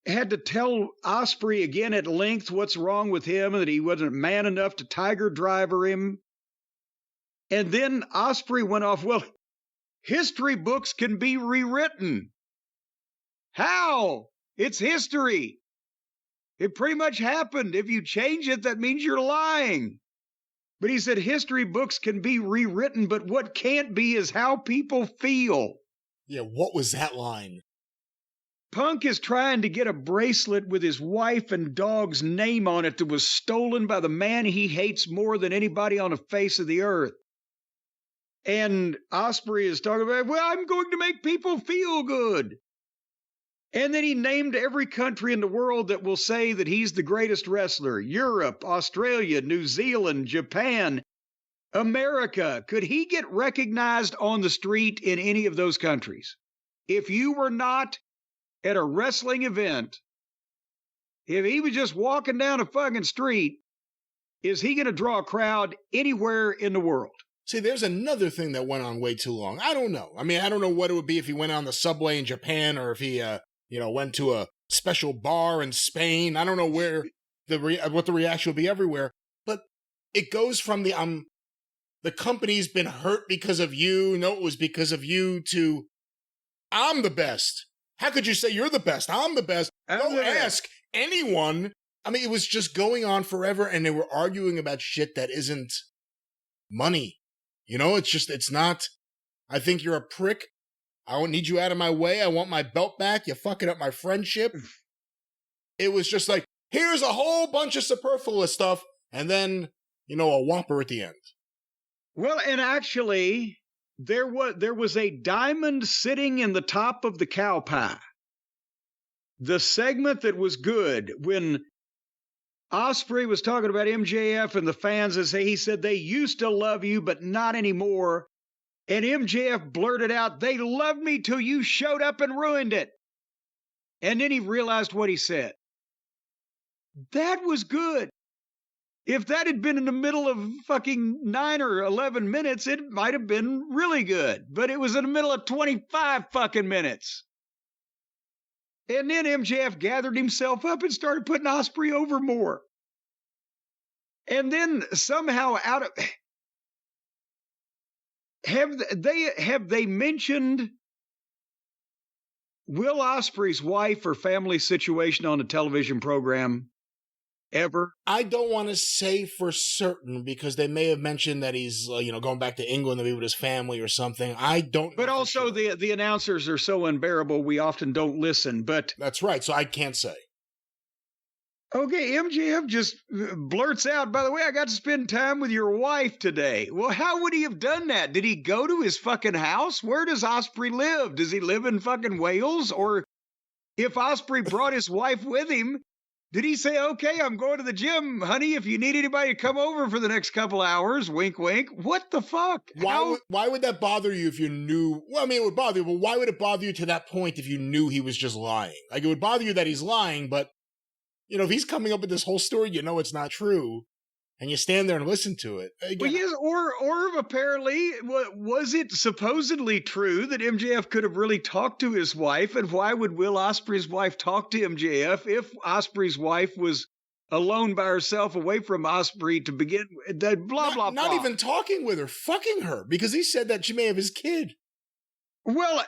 had to tell Ospreay again at length what's wrong with him and that he wasn't man enough to Tiger Driver him. And then Ospreay went off, well, history books can be rewritten. How? It's history. It pretty much happened. If you change it, that means you're lying. But he said history books can be rewritten, but what can't be is how people feel. Yeah, what was that line? Punk is trying to get a bracelet with his wife and dog's name on it that was stolen by the man he hates more than anybody on the face of the earth. And Ospreay is talking about, well, I'm going to make people feel good. And then he named every country in the world that will say that he's the greatest wrestler. Europe, Australia, New Zealand, Japan, America. Could he get recognized on the street in any of those countries? If you were not at a wrestling event, if he was just walking down a fucking street, is he going to draw a crowd anywhere in the world? See, there's another thing that went on way too long. I don't know. I mean, I don't know what it would be if he went on the subway in Japan or if he, went to a special bar in Spain. I don't know where what the reaction would be everywhere. But it goes from the company's been hurt because of you. No, it was because of you to I'm the best. How could you say you're the best? I'm the best. Don't ask anyone. I mean, it was just going on forever, and they were arguing about shit that isn't money. It's not, I think you're a prick. I don't need you out of my way. I want my belt back. You're fucking up my friendship. It was just like, here's a whole bunch of superfluous stuff, and then, a whopper at the end. Well, and actually, there was a diamond sitting in the top of the cow pie. The segment that was good when Ospreay was talking about MJF and the fans, as he said, they used to love you, but not anymore. And MJF blurted out, they loved me till you showed up and ruined it. And then he realized what he said. That was good. If that had been in the middle of fucking 9 or 11 minutes, it might have been really good. But it was in the middle of 25 fucking minutes. And then MJF gathered himself up and started putting Ospreay over more. And then somehow out of... Have they mentioned Will Ospreay's wife or family situation on the television program? ever? I don't want to say for certain because they may have mentioned that he's, going back to England to be with his family or something. I don't know. But also sure. the announcers are so unbearable, we often don't listen. But that's right. So I can't say. Okay, MJF just blurts out, by the way, I got to spend time with your wife today. Well, how would he have done that? Did he go to his fucking house? Where does Ospreay live? Does he live in fucking Wales? Or if Ospreay brought his wife with him, did he say, okay, I'm going to the gym, honey, if you need anybody to come over for the next couple hours, wink, wink. What the fuck? Why would that bother you if you knew? Well, I mean, it would bother you, but why would it bother you to that point if you knew he was just lying? Like, it would bother you that he's lying, but if he's coming up with this whole story, it's not true, and you stand there and listen to it. Again, well, yes, or apparently, was it supposedly true that MJF could have really talked to his wife, and why would Will Ospreay's wife talk to MJF if Ospreay's wife was alone by herself away from Ospreay to begin with? Blah, blah, blah. Not even talking with her, fucking her, because he said that she may have his kid. Well,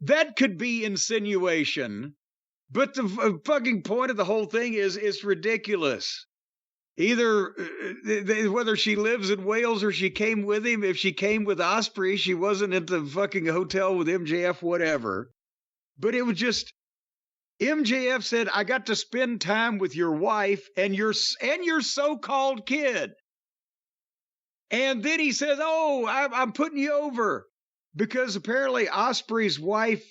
that could be insinuation. But the fucking point of the whole thing is it's ridiculous. Either whether she lives in Wales or she came with him, if she came with Ospreay, she wasn't at the fucking hotel with MJF, whatever. But it was just, MJF said, I got to spend time with your wife and your so-called kid. And then he says, oh, I'm putting you over. Because apparently Ospreay's wife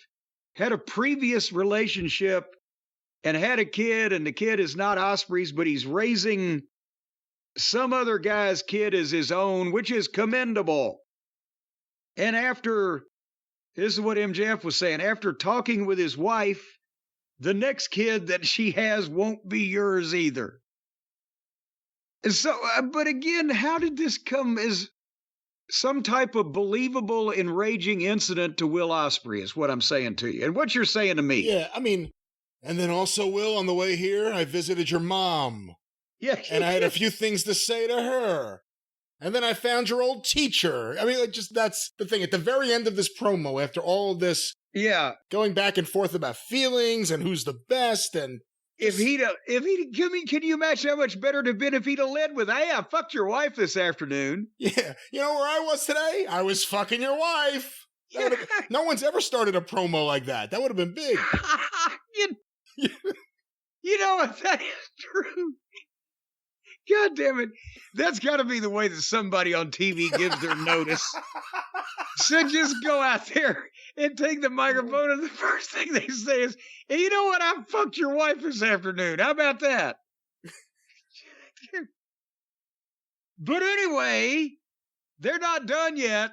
had a previous relationship and had a kid, and the kid is not Ospreay's, but he's raising some other guy's kid as his own, which is commendable. And this is what MJF was saying, after talking with his wife, the next kid that she has won't be yours either. And so, but again, how did this come as some type of believable, enraging incident to Will Ospreay is what I'm saying to you. And what you're saying to me. Yeah, I mean, and then also, Will, on the way here, I visited your mom. Yeah. And I had a few things to say to her. And then I found your old teacher. I mean, that's the thing. At the very end of this promo, after all of this going back and forth about feelings and who's the best and can you imagine how much better it'd have been if he'd have led with, hey, I fucked your wife this afternoon. Yeah. You know where I was today? I was fucking your wife. No one's ever started a promo like that. That would have been big. You know what? That is true. God damn it. That's got to be the way that somebody on TV gives their notice. So just go out there and take the microphone, and the first thing they say is, hey, you know what? I fucked your wife this afternoon. How about that? But anyway, they're not done yet,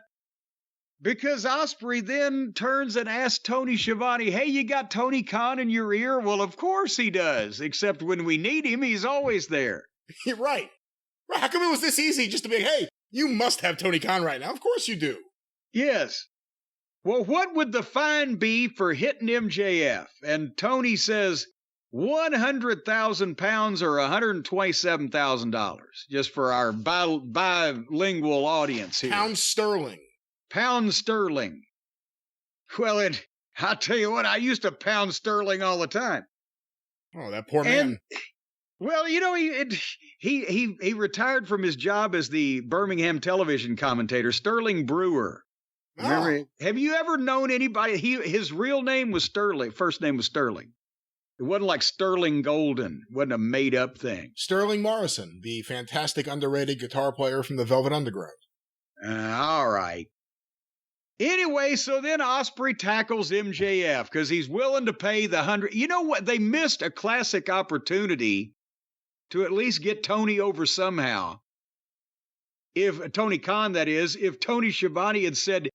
because Ospreay then turns and asks Tony Schiavone, hey, you got Tony Khan in your ear? Well, of course he does, except when we need him, he's always there. You're right. How come it was this easy just to be, hey, you must have Tony Khan right now? Of course you do. Yes. Well, what would the fine be for hitting MJF? And Tony says 100,000 pounds or $127,000, just for our bilingual audience here. Pound sterling. Pound sterling. Well, I'll tell you what, I used to pound sterling all the time. Oh, that poor man. Well, he retired from his job as the Birmingham television commentator, Sterling Brewer. Remember, have you ever known anybody? His real name was Sterling. First name was Sterling. It wasn't like Sterling Golden. It wasn't a made-up thing. Sterling Morrison, the fantastic underrated guitar player from the Velvet Underground. All right. Anyway, so then Ospreay tackles MJF because he's willing to pay the 100. You know what? They missed a classic opportunity to at least get Tony over somehow. If Tony Khan, that is, if Tony Schiavone had said,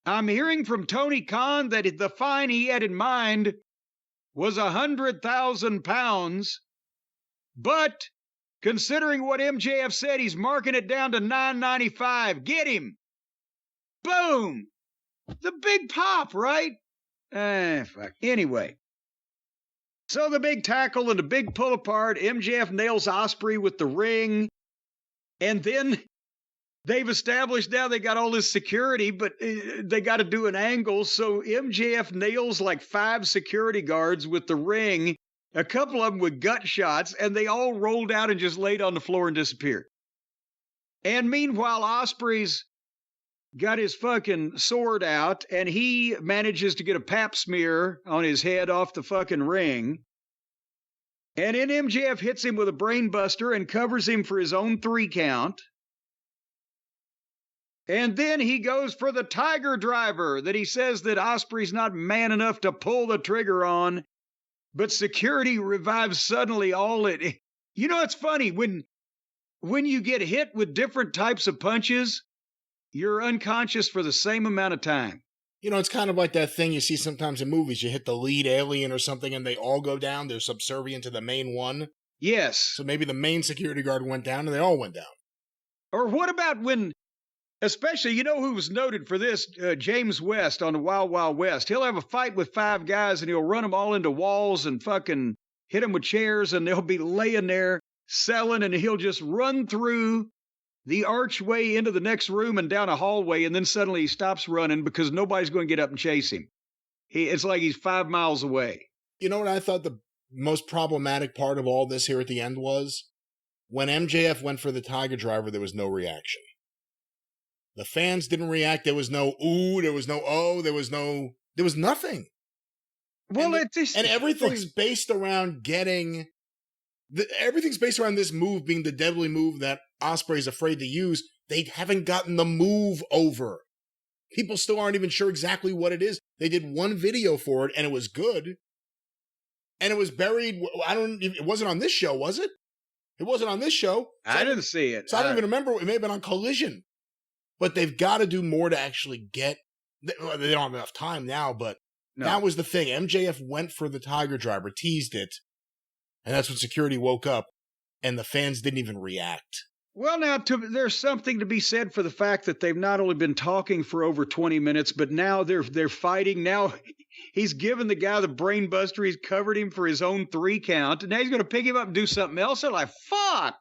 I'm hearing from Tony Khan that the fine he had in mind was 100,000 pounds, but considering what MJF said, he's marking it down to $995. Get him. Boom. The big pop, right? Fuck. Anyway. So the big tackle and the big pull apart. MJF nails Ospreay with the ring. And then they've established now they got all this security, but they got to do an angle. So MJF nails like 5 security guards with the ring. a couple of them with gut shots, and they all rolled out and just laid on the floor and disappeared. And meanwhile, Ospreay's got his fucking sword out, and he manages to get a pap smear on his head off the fucking ring. And then MJF hits him with a brain buster and covers him for his own 3 count. And then he goes for the Tiger Driver that he says that Ospreay's not man enough to pull the trigger on. But security revives suddenly all it. You know, it's funny when you get hit with different types of punches, you're unconscious for the same amount of time. You know, it's kind of like that thing you see sometimes in movies. You hit the lead alien or something and they all go down. They're subservient to the main one. Yes. So maybe the main security guard went down and they all went down. Or what about when, especially, you know who was noted for this? James West on the Wild Wild West. He'll have a fight with 5 guys and he'll run them all into walls and fucking hit them with chairs and they'll be laying there selling and he'll just run through the archway into the next room and down a hallway, and then suddenly he stops running because nobody's going to get up and chase him. It's like he's 5 miles away. You know what I thought the most problematic part of all this here at the end was? When MJF went for the Tiger Driver, there was no reaction. The fans didn't react. There was no ooh, there was no oh, there was nothing. Well, and everything's based around everything's based around this move being the deadly move that Ospreay's afraid to use. They haven't gotten the move over. People still aren't even sure exactly what it is. They did one video for it, and it was good. And it was buried. It wasn't on this show, was it? It wasn't on this show. So I didn't see it. So I don't even remember. It may have been on Collision. But they've got to do more to actually get. They don't have enough time now, but that was the thing. MJF went for the Tiger Driver, teased it. And that's when security woke up, and the fans didn't even react. Well, now, there's something to be said for the fact that they've not only been talking for over 20 minutes, but now they're fighting. Now he's given the guy the brain buster. He's covered him for his own 3 count, and now he's going to pick him up and do something else. They're like, fuck!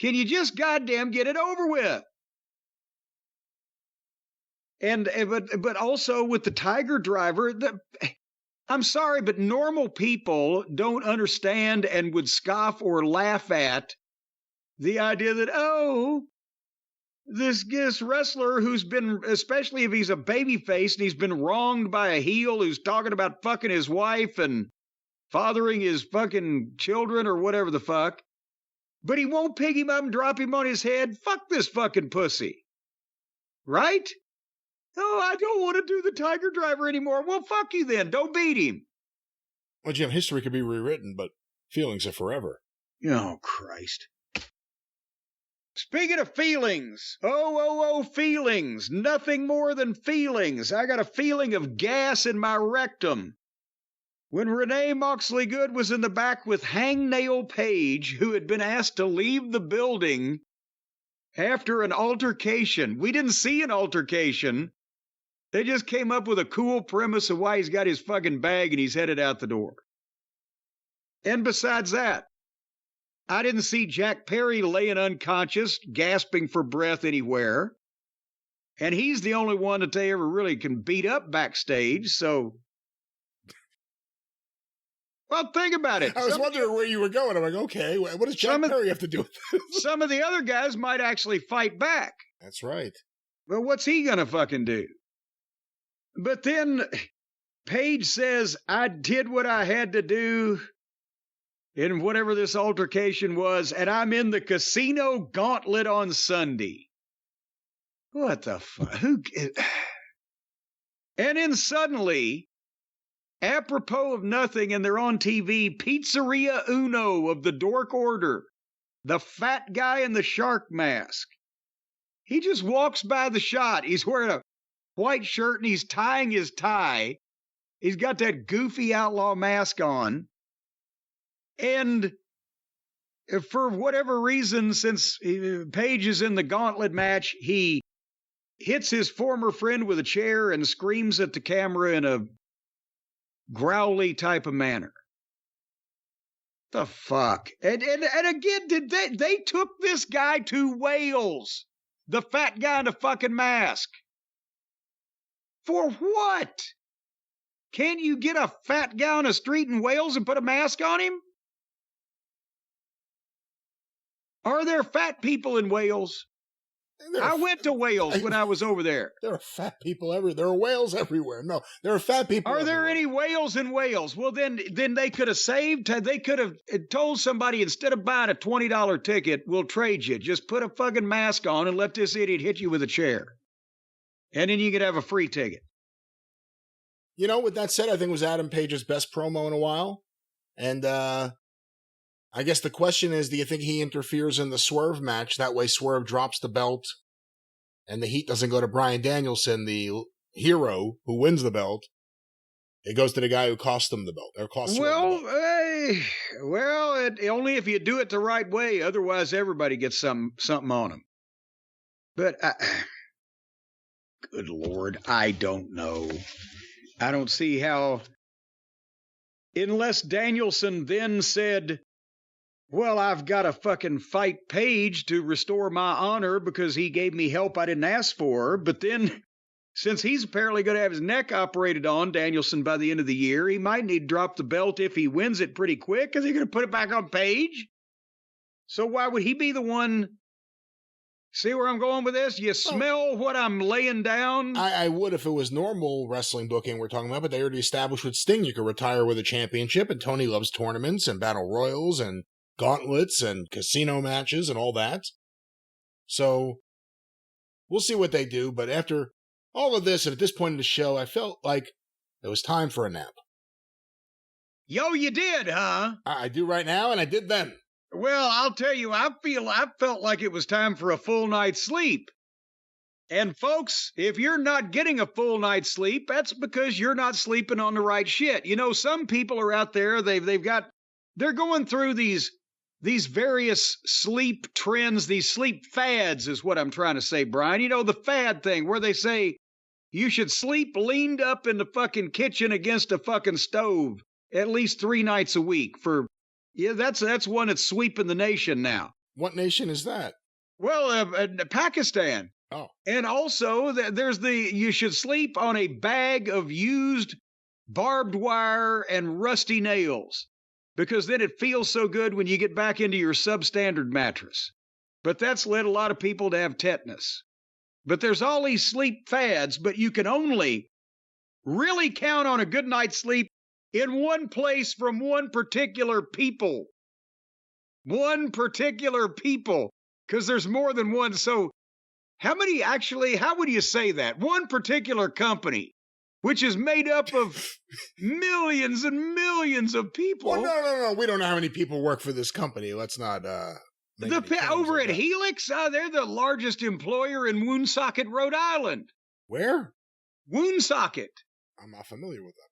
Can you just goddamn get it over with? And but also with the Tiger Driver, I'm sorry, but normal people don't understand and would scoff or laugh at the idea that, oh, this wrestler who's been, especially if he's a babyface and he's been wronged by a heel who's talking about fucking his wife and fathering his fucking children or whatever the fuck, but he won't pick him up and drop him on his head. Fuck this fucking pussy. Right? Oh, I don't want to do the Tiger Driver anymore. Well, fuck you then. Don't beat him. Well, Jim, history could be rewritten, but feelings are forever. Oh, Christ. Speaking of feelings, oh, feelings. Nothing more than feelings. I got a feeling of gas in my rectum. When Renee Moxley Good was in the back with Hangnail Page, who had been asked to leave the building after an altercation. We didn't see an altercation. They just came up with a cool premise of why he's got his fucking bag and he's headed out the door. And besides that, I didn't see Jack Perry laying unconscious, gasping for breath anywhere. And he's the only one that they ever really can beat up backstage, so... Well, think about it. I was wondering where you were going. I'm like, okay, what does Jack Perry have to do with this? Some of the other guys might actually fight back. That's right. But what's he gonna fucking do? But then Paige says, I did what I had to do in whatever this altercation was, and I'm in the casino gauntlet on Sunday. What the fuck? And then suddenly, apropos of nothing, and they're on TV, Pizzeria Uno of the Dork Order, the fat guy in the shark mask. He just walks by the shot. He's wearing a white shirt and he's tying his tie. He's got that goofy outlaw mask on. And for whatever reason, since Paige is in the gauntlet match, he hits his former friend with a chair and screams at the camera in a growly type of manner. The fuck? And again, they took this guy to Wales. The fat guy in the fucking mask. For what? Can't you get a fat guy on a street in Wales and put a mask on him? Are there fat people in Wales? I went to Wales when I was over there. There are fat people everywhere. There are whales everywhere. No, there are fat people Are everywhere. there any whales in Wales? Well, then they could have saved. They could have told somebody, instead of buying a $20 ticket, we'll trade you. Just put a fucking mask on and let this idiot hit you with a chair. And then you could have a free ticket. You know, with that said, I think it was Adam Page's best promo in a while. And I guess the question is, do you think he interferes in the Swerve match? That way Swerve drops the belt and the heat doesn't go to Bryan Danielson, the hero who wins the belt. It goes to the guy who cost him the belt. Or cost well, the belt. Only if you do it the right way. Otherwise, everybody gets something on them. But, good Lord, I don't know. I don't see how, unless Danielson then said, well, I've got to fucking fight Page to restore my honor because he gave me help I didn't ask for. But then, since he's apparently going to have his neck operated on, Danielson, by the end of the year, he might need to drop the belt if he wins it pretty quick because he's going to put it back on Page. So why would he be the one? See where I'm going with this? You smell what I'm laying down? I would if it was normal wrestling booking we're talking about, but they already established with Sting you could retire with a championship, and Tony loves tournaments and battle royals and gauntlets and casino matches and all that. So we'll see what they do, but after all of this, and at this point in the show, I felt like it was time for a nap. Yo, you did, huh? I do right now, and I did then. Well, I'll tell you, I felt like it was time for a full night's sleep. And folks, if you're not getting a full night's sleep, that's because you're not sleeping on the right shit. You know, some people are out there, they're going through these various sleep trends, these sleep fads is what I'm trying to say, Brian. You know, the fad thing where they say you should sleep leaned up in the fucking kitchen against a fucking stove at least 3 nights a week for... Yeah, that's one that's sweeping the nation now. What nation is that? Well, Pakistan. Oh. And also, there's you should sleep on a bag of used barbed wire and rusty nails, because then it feels so good when you get back into your substandard mattress. But that's led a lot of people to have tetanus. But there's all these sleep fads, but you can only really count on a good night's sleep in one place from one particular people. One particular people. Because there's more than one. So how would you say that? One particular company, which is made up of millions and millions of people. Well, no. We don't know how many people work for this company. Let's not... over at Helix, they're the largest employer in Woonsocket, Rhode Island. Where? Woonsocket. I'm not familiar with that.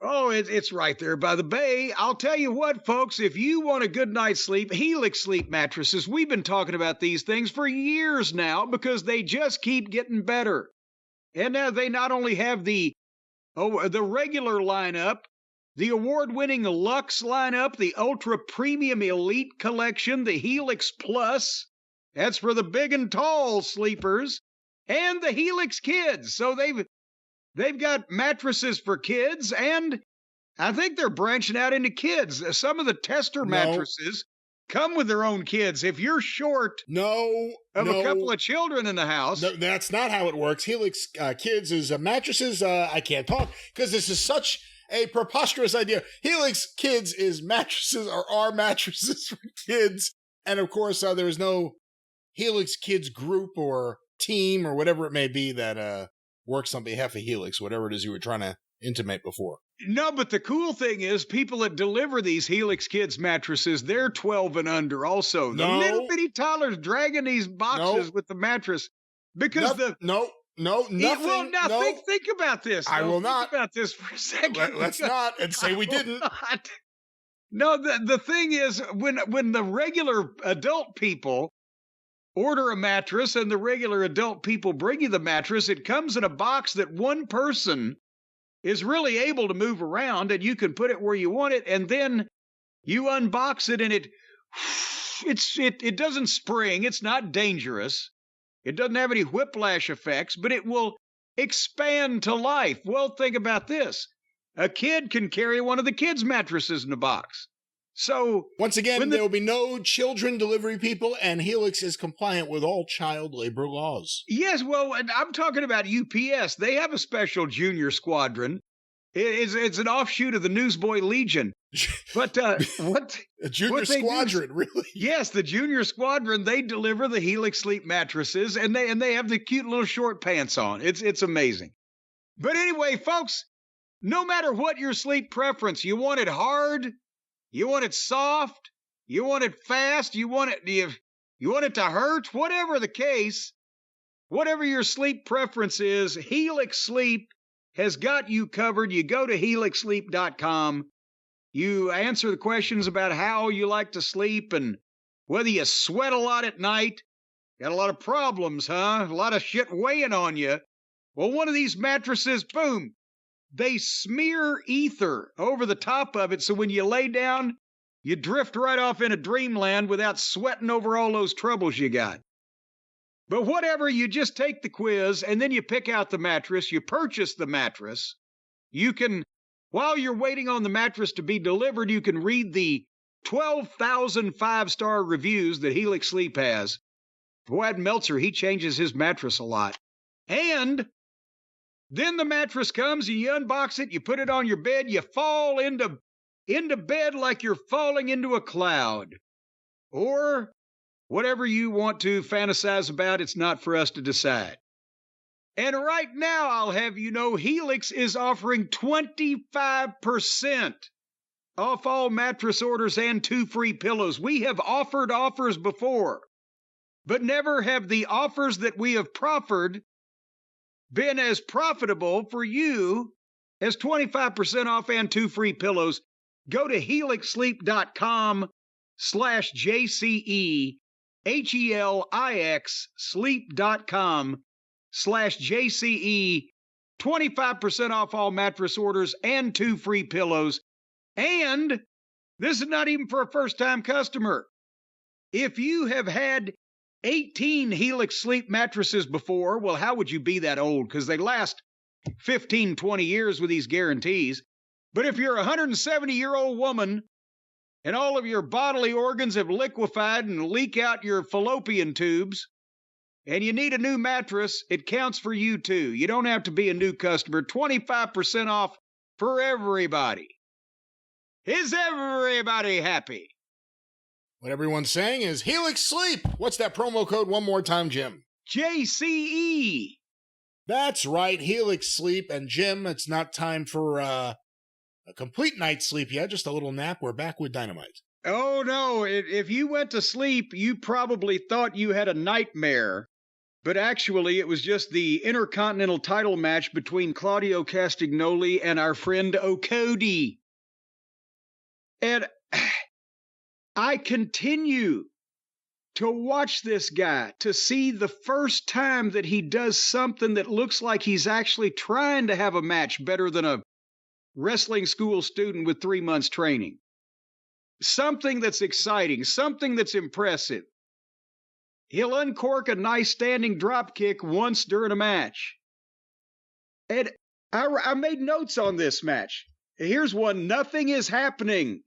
Oh, it's right there by the bay. I'll tell you what, folks, if you want a good night's sleep, Helix sleep mattresses, we've been talking about these things for years now because they just keep getting better. And now they not only have the regular lineup, the award-winning Luxe lineup, the Ultra Premium Elite Collection, the Helix Plus, that's for the big and tall sleepers, and the Helix Kids. So They've got mattresses for kids, and I think they're branching out into kids. Some of the tester mattresses come with their own kids. If you're short of a couple of children in the house... No, that's not how it works. Helix Kids is mattresses. I can't talk because this is such a preposterous idea. Helix Kids is mattresses or are mattresses for kids. And, of course, there is no Helix Kids group or team or whatever it may be that... works on behalf of Helix, whatever it is you were trying to intimate before. No, but the cool thing is people that deliver these Helix Kids mattresses, they're 12 and under also. The little bitty toddlers dragging these boxes with the mattress because nothing. Think about this. I will not. Think about this for a second. Let's not and say we didn't. No, the thing is when the regular adult people order a mattress and the regular adult people bring you the mattress, it comes in a box that one person is really able to move around, and you can put it where you want it, and then you unbox it, and it doesn't spring. It's not dangerous. It doesn't have any whiplash effects, but it will expand to life. Well, think about this. A kid can carry one of the kids' mattresses in the box. So once again, there will be no children delivery people, and Helix is compliant with all child labor laws. Yes, well, I'm talking about UPS. They have a special junior squadron. It's an offshoot of the Newsboy Legion. But what a junior squadron, really? Yes, the junior squadron. They deliver the Helix sleep mattresses, and they have the cute little short pants on. It's amazing. But anyway, folks, no matter what your sleep preference, you want it hard, you want it soft, you want it fast, you want it to hurt, whatever the case, whatever your sleep preference is, Helix Sleep has got you covered. You go to helixsleep.com. You answer the questions about how you like to sleep and whether you sweat a lot at night. Got a lot of problems, huh? A lot of shit weighing on you. Well, one of these mattresses, boom, they smear ether over the top of it, so when you lay down, you drift right off into dreamland without sweating over all those troubles you got. But whatever, you just take the quiz, and then you pick out the mattress, you purchase the mattress. You can, while you're waiting on the mattress to be delivered, you can read the 12,000 five-star reviews that Helix Sleep has. Boy, Meltzer, he changes his mattress a lot. And then the mattress comes, and you unbox it, you put it on your bed, you fall into bed like you're falling into a cloud. Or whatever you want to fantasize about, it's not for us to decide. And right now, I'll have you know, Helix is offering 25% off all mattress orders and 2 free pillows. We have offered offers before, but never have the offers that we have proffered been as profitable for you as 25% off and 2 free pillows. Go to helixsleep.com/JCE, HELIX sleep.com/JCE, 25% off all mattress orders and 2 free pillows. And this is not even for a first-time customer. If you have had 18 Helix sleep mattresses before, well, how would you be that old? Because they last 15, 20 years with these guarantees. But if you're a 170-year-old woman and all of your bodily organs have liquefied and leak out your fallopian tubes, and you need a new mattress, it counts for you too. You don't have to be a new customer. 25% off for everybody. Is everybody happy? What everyone's saying is Helix Sleep. What's that promo code one more time, Jim? JCE. That's right, Helix Sleep. And Jim, it's not time for a complete night's sleep yet, just a little nap. We're back with Dynamite. Oh, no. If you went to sleep, you probably thought you had a nightmare. But actually, it was just the Intercontinental title match between Claudio Castignoli and our friend Okada. And I continue to watch this guy, to see the first time that he does something that looks like he's actually trying to have a match better than a wrestling school student with 3 months training. Something that's exciting, something that's impressive. He'll uncork a nice standing drop kick once during a match. And I made notes on this match. Here's one: nothing is happening.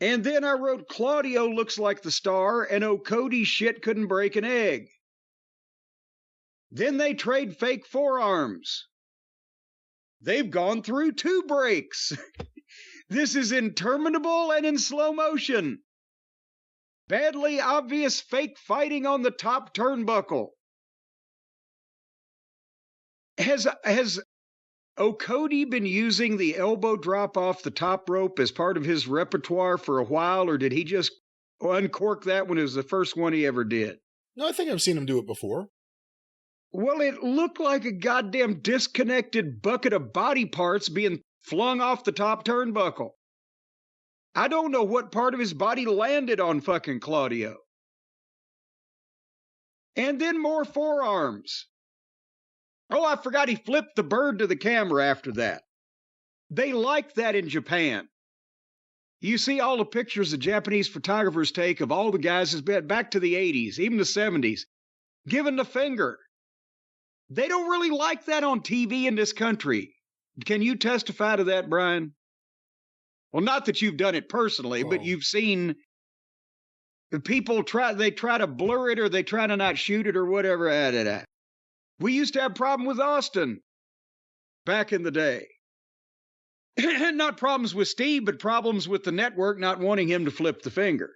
And then I wrote, Claudio looks like the star, and Okada's shit couldn't break an egg. Then they trade fake forearms. They've gone through 2 breaks. This is interminable and in slow motion. Badly obvious fake fighting on the top turnbuckle. Has Okada been using the elbow drop off the top rope as part of his repertoire for a while, or did he just uncork that when it was the first one he ever did? No, I think I've seen him do it before. Well, it looked like a goddamn disconnected bucket of body parts being flung off the top turnbuckle. I don't know what part of his body landed on fucking Claudio. And then more forearms. Oh, I forgot he flipped the bird to the camera after that. They like that in Japan. You see all the pictures the Japanese photographers take of all the guys back to the 80s, even the 70s, giving the finger. They don't really like that on TV in this country. Can you testify to that, Brian? Well, not that you've done it personally, but you've seen people try to blur it or they try to not shoot it or whatever. We used to have a problem with Austin back in the day. Not problems with Steve, but problems with the network not wanting him to flip the finger.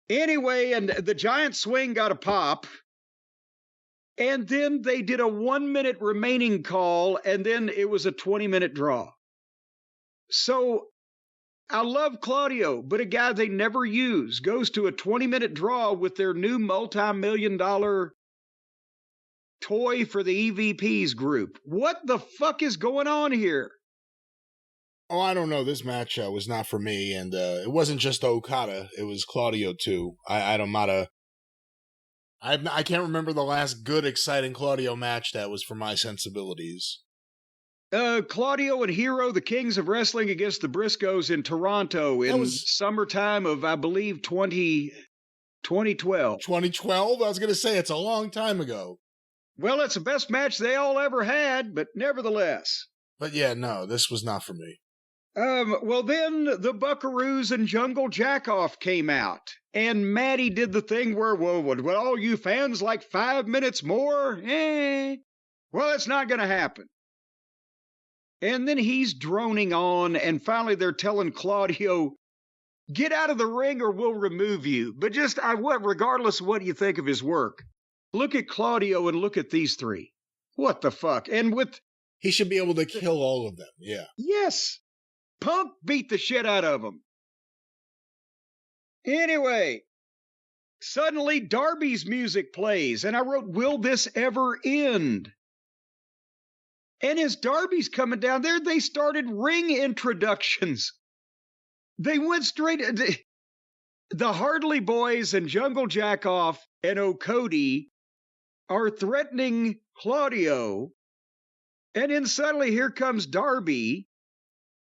Anyway, and the giant swing got a pop. And then they did a 1 minute remaining call, and then it was a 20-minute draw. So I love Claudio, but a guy they never use goes to a 20-minute draw with their new multi-million-dollar toy for the EVPs group. What the fuck is going on here? Oh, I don't know. This match was not for me, and it wasn't just Okada. It was Claudio, too. I can't remember the last good, exciting Claudio match that was for my sensibilities. Claudio and Hero, the Kings of Wrestling against the Briscoes in Toronto in summertime of, I believe, 2012. 2012? I was going to say, it's a long time ago. Well, it's the best match they all ever had, but nevertheless. But yeah, no, this was not for me. Well, then the Buckaroos and Jungle Jackoff came out, and Maddie did the thing where, well, would all you fans like 5 minutes more? Well, it's not going to happen. And then he's droning on, and finally they're telling Claudio, get out of the ring or we'll remove you. But regardless of what you think of his work, look at Claudio and look at these three. What the fuck? And he should be able to kill all of them, yeah. Yes. Punk beat the shit out of him. Anyway, suddenly Darby's music plays, and I wrote, will this ever end? And as Darby's coming down there, they started ring introductions. They went straight. The Hardley Boys and Jungle Jackoff and Okada are threatening Claudio. And then suddenly here comes Darby.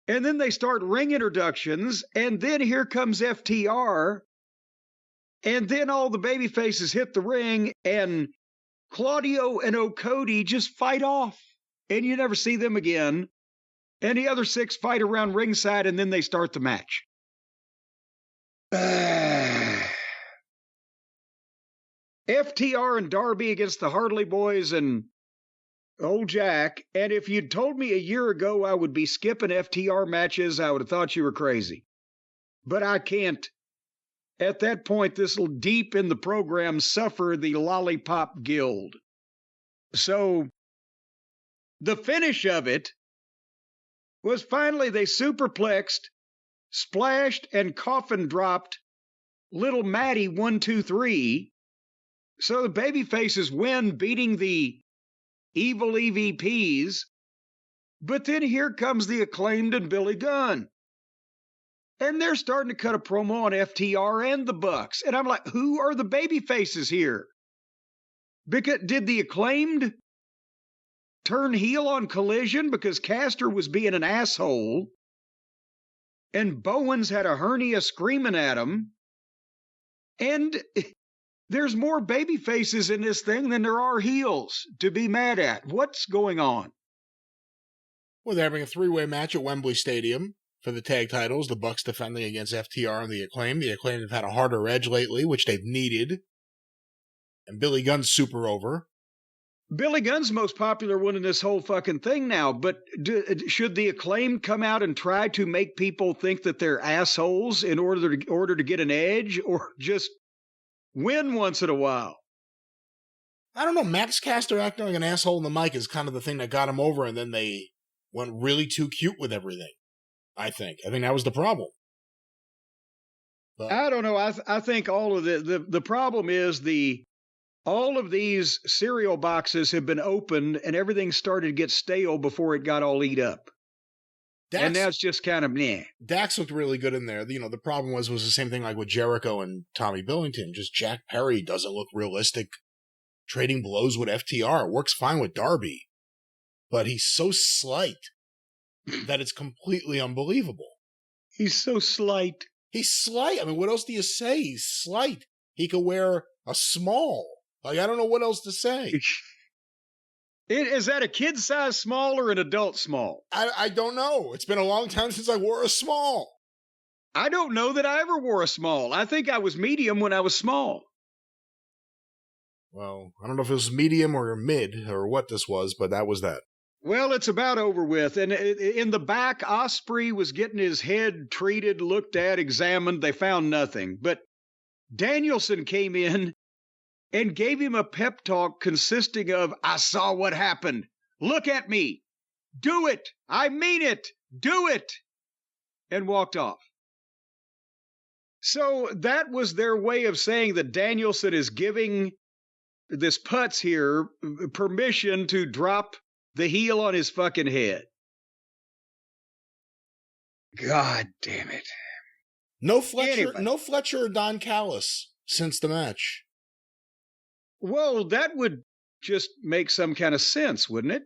And then they start ring introductions. And then here comes FTR. And then all the baby faces hit the ring. And Claudio and Okada just fight off. And you never see them again. And the other six fight around ringside, and then they start the match. FTR and Darby against the Hardley Boys and old Jack. And if you'd told me a year ago I would be skipping FTR matches, I would have thought you were crazy. But I can't. At that point, this will deep in the program suffer the Lollipop Guild. So the finish of it was finally they superplexed, splashed, and coffin dropped little Maddie 1, 2, 3. So the babyfaces win, beating the evil EVPs. But then here comes the Acclaimed and Billy Gunn. And they're starting to cut a promo on FTR and the Bucks. And I'm like, who are the babyfaces here? Because did the Acclaimed turn heel on Collision because Caster was being an asshole and Bowens had a hernia screaming at him? And there's more baby faces in this thing than there are heels to be mad at. What's going on? Well, they're having a three-way match at Wembley Stadium for the tag titles. The Bucks defending against FTR and the Acclaim. The Acclaim have had a harder edge lately, which they've needed. And Billy Gunn's super over. Billy Gunn's the most popular one in this whole fucking thing now, but should the Acclaim come out and try to make people think that they're assholes in order to get an edge, or just win once in a while? I don't know. Max Caster acting like an asshole in the mic is kind of the thing that got him over, and then they went really too cute with everything, I think. I think that was the problem. But I don't know. I think all of the problem is all of these cereal boxes have been opened and everything started to get stale before it got all eat up. And that's just kind of meh. Dax looked really good in there. You know, the problem was the same thing like with Jericho and Tommy Billington. Just Jack Perry doesn't look realistic. Trading blows with FTR. It works fine with Darby. But he's so slight that it's completely unbelievable. He's so slight. He's slight. I mean, what else do you say? He's slight. He could wear a small. Like, I don't know what else to say. Is that a kid size small or an adult small? I don't know. It's been a long time since I wore a small. I don't know that I ever wore a small. I think I was medium when I was small. Well, I don't know if it was medium or mid or what this was, but that was that. Well, it's about over with. And in the back, Ospreay was getting his head treated, looked at, examined. They found nothing. But Danielson came in and gave him a pep talk consisting of, I saw what happened. Look at me. Do it. I mean it. Do it. And walked off. So that was their way of saying that Danielson is giving this putz here permission to drop the heel on his fucking head. God damn it. No Fletcher, Anyway. no Fletcher or Don Callis since the match. Well, that would just make some kind of sense, wouldn't it?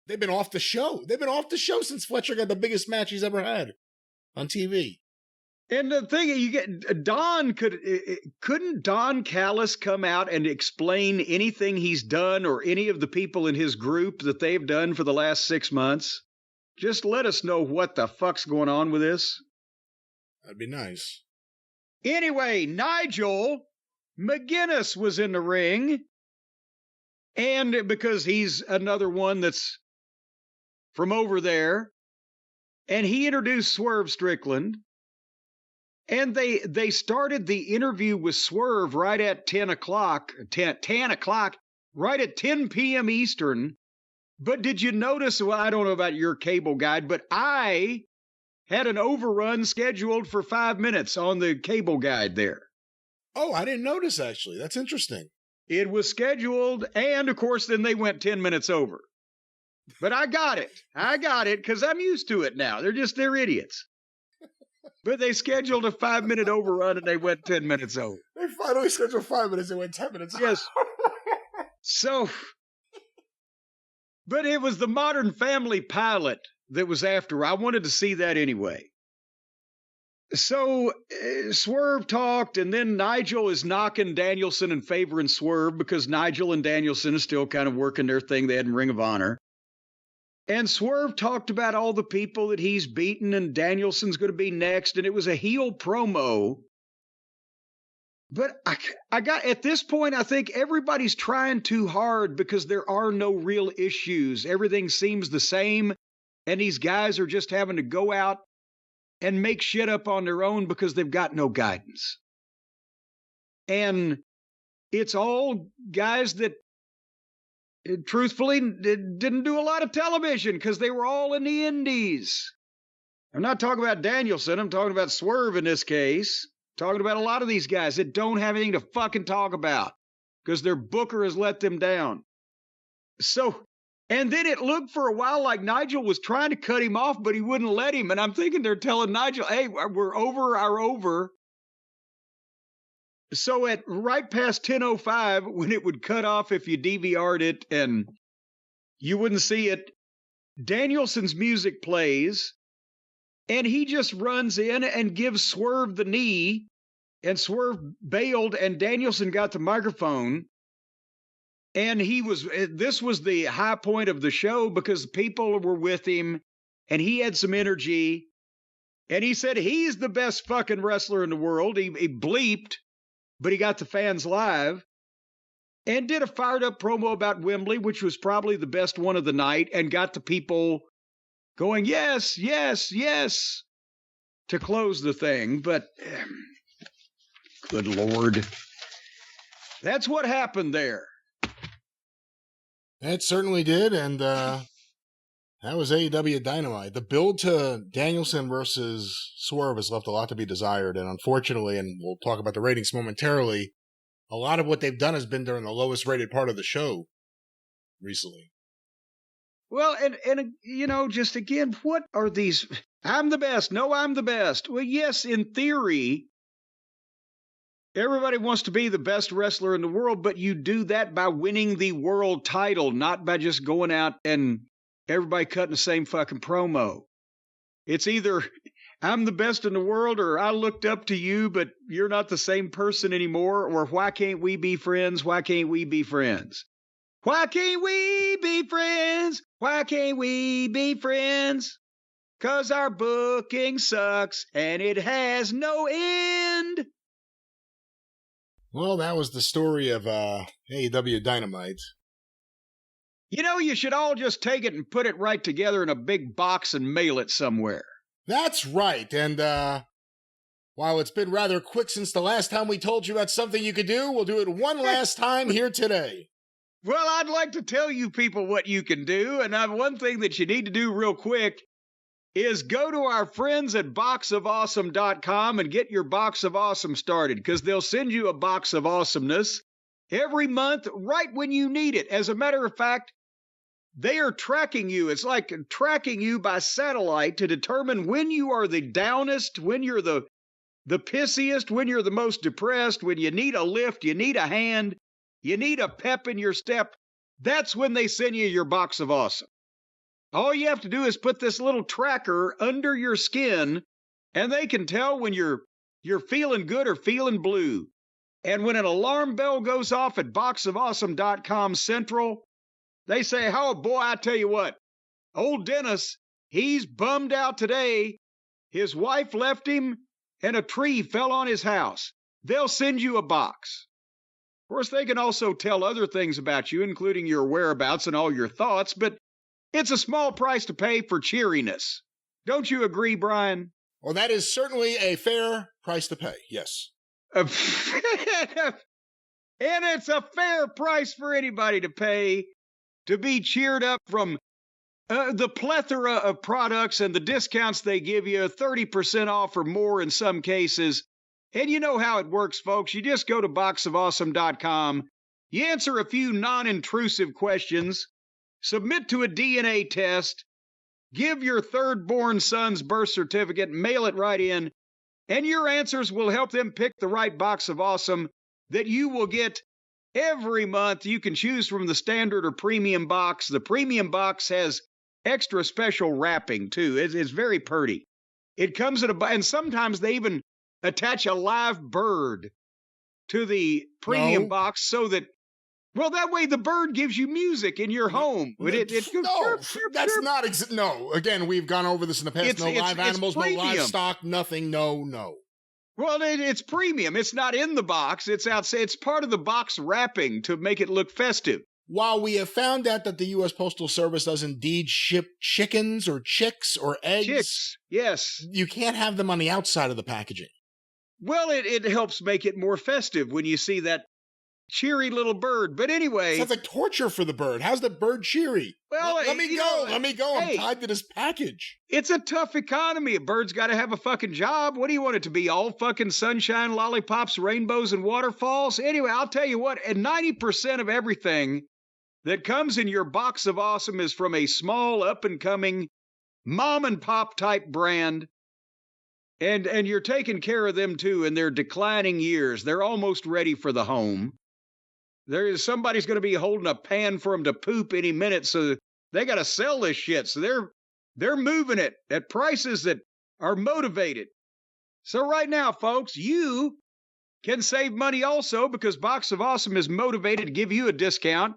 They've been off the show. They've been off the show since Fletcher got the biggest match he's ever had on TV. And the thing you get, couldn't Don Callis come out and explain anything he's done or any of the people in his group that they've done for the last 6 months? Just let us know what the fuck's going on with this. That'd be nice. Anyway, Nigel McGuinness was in the ring. And because he's another one that's from over there. And he introduced Swerve Strickland. And they started the interview with Swerve right at 10 o'clock, right at 10 p.m. Eastern. But did you notice, well, I don't know about your cable guide, but I had an overrun scheduled for 5 minutes on the cable guide there. Oh, I didn't notice, actually. That's interesting. It was scheduled, and of course, then they went 10 minutes over. But I got it, because I'm used to it now. They're idiots. But they scheduled a 5-minute overrun and they went 10 minutes over. They finally scheduled 5 minutes and went 10 minutes over. Yes. So, but it was the Modern Family pilot that was after. I wanted to see that anyway. So Swerve talked, and then Nigel is knocking Danielson and favoring Swerve because Nigel and Danielson are still kind of working their thing. They had in Ring of Honor. And Swerve talked about all the people that he's beaten, and Danielson's going to be next, and it was a heel promo. But I got, at this point, I think everybody's trying too hard because there are no real issues. Everything seems the same, and these guys are just having to go out and make shit up on their own because they've got no guidance. And it's all guys that truthfully didn't do a lot of television because they were all in the indies. I'm not talking about Danielson. I'm talking about Swerve in this case. Talking about a lot of these guys that don't have anything to fucking talk about because their booker has let them down. So, and then it looked for a while like Nigel was trying to cut him off, but he wouldn't let him. And I'm thinking they're telling Nigel, hey, we're over our over. So at right past 10:05, when it would cut off if you DVR'd it and you wouldn't see it, Danielson's music plays, and he just runs in and gives Swerve the knee, and Swerve bailed, and Danielson got the microphone, and this was the high point of the show because people were with him, and he had some energy, and he said he's the best fucking wrestler in the world. He bleeped, but he got the fans live and did a fired up promo about Wembley, which was probably the best one of the night, and got the people going, yes, yes, yes, to close the thing. But good Lord, that's what happened there. It certainly did, and that was AEW Dynamite. The build to Danielson versus Swerve has left a lot to be desired, and unfortunately, and we'll talk about the ratings momentarily, a lot of what they've done has been during the lowest rated part of the show recently. Well, and you know, just again, what are these? I'm the best. No, I'm the best. Well, yes, in theory, everybody wants to be the best wrestler in the world, but you do that by winning the world title, not by just going out and everybody cutting the same fucking promo. It's either I'm the best in the world or I looked up to you, but you're not the same person anymore, or why can't we be friends? Why can't we be friends? Why can't we be friends? Why can't we be friends? 'Cause our booking sucks and it has no end. Well, that was the story of AEW Dynamite. You know, you should all just take it and put it right together in a big box and mail it somewhere. That's right. And while it's been rather quick since the last time we told you that's something you could do, we'll do it one last time here today. Well, I'd like to tell you people what you can do. And one thing that you need to do real quick is go to our friends at boxofawesome.com and get your box of awesome started, because they'll send you a box of awesomeness every month right when you need it. As a matter of fact, they are tracking you. It's like tracking you by satellite to determine when you are the downest, when you're the pissiest, when you're the most depressed, when you need a lift, you need a hand, you need a pep in your step. That's when they send you your box of awesome. All you have to do is put this little tracker under your skin, and they can tell when you're feeling good or feeling blue. And when an alarm bell goes off at boxofawesome.com Central, they say, oh boy, I tell you what, old Dennis, he's bummed out today. His wife left him and a tree fell on his house. They'll send you a box. Of course, they can also tell other things about you, including your whereabouts and all your thoughts, but it's a small price to pay for cheeriness. Don't you agree, Brian? Well, that is certainly a fair price to pay, yes. And it's a fair price for anybody to pay to be cheered up from the plethora of products and the discounts they give you, 30% off or more in some cases. And you know how it works, folks. You just go to boxofawesome.com, you answer a few non-intrusive questions, submit to a DNA test, give your third-born son's birth certificate, mail it right in, and your answers will help them pick the right box of awesome that you will get every month. You can choose from the standard or premium box. The premium box has extra special wrapping, too. It's very pretty. It comes in and sometimes they even attach a live bird to the premium box so that, well, that way the bird gives you music in your home. No, that's not no. Again, we've gone over this in the past. No live animals, no livestock, nothing. No. Well, it's premium. It's not in the box. It's outside. It's part of the box wrapping to make it look festive. While we have found out that the U.S. Postal Service does indeed ship chickens or chicks or eggs. Chicks, yes. You can't have them on the outside of the packaging. Well, it helps make it more festive when you see that cheery little bird. But anyway, sounds like torture for the bird. How's the bird cheery? Well, let me go. Hey, I'm tied to this package. It's a tough economy. A bird's got to have a fucking job. What do you want it to be? All fucking sunshine, lollipops, rainbows, and waterfalls? Anyway, I'll tell you what, and 90% of everything that comes in your box of awesome is from a small, up-and-coming, mom-and-pop type brand. And you're taking care of them, too, in their declining years. They're almost ready for the home. Somebody's going to be holding a pan for them to poop any minute, so they got to sell this shit. So they're moving it at prices that are motivated. So right now, folks, you can save money also because Box of Awesome is motivated to give you a discount.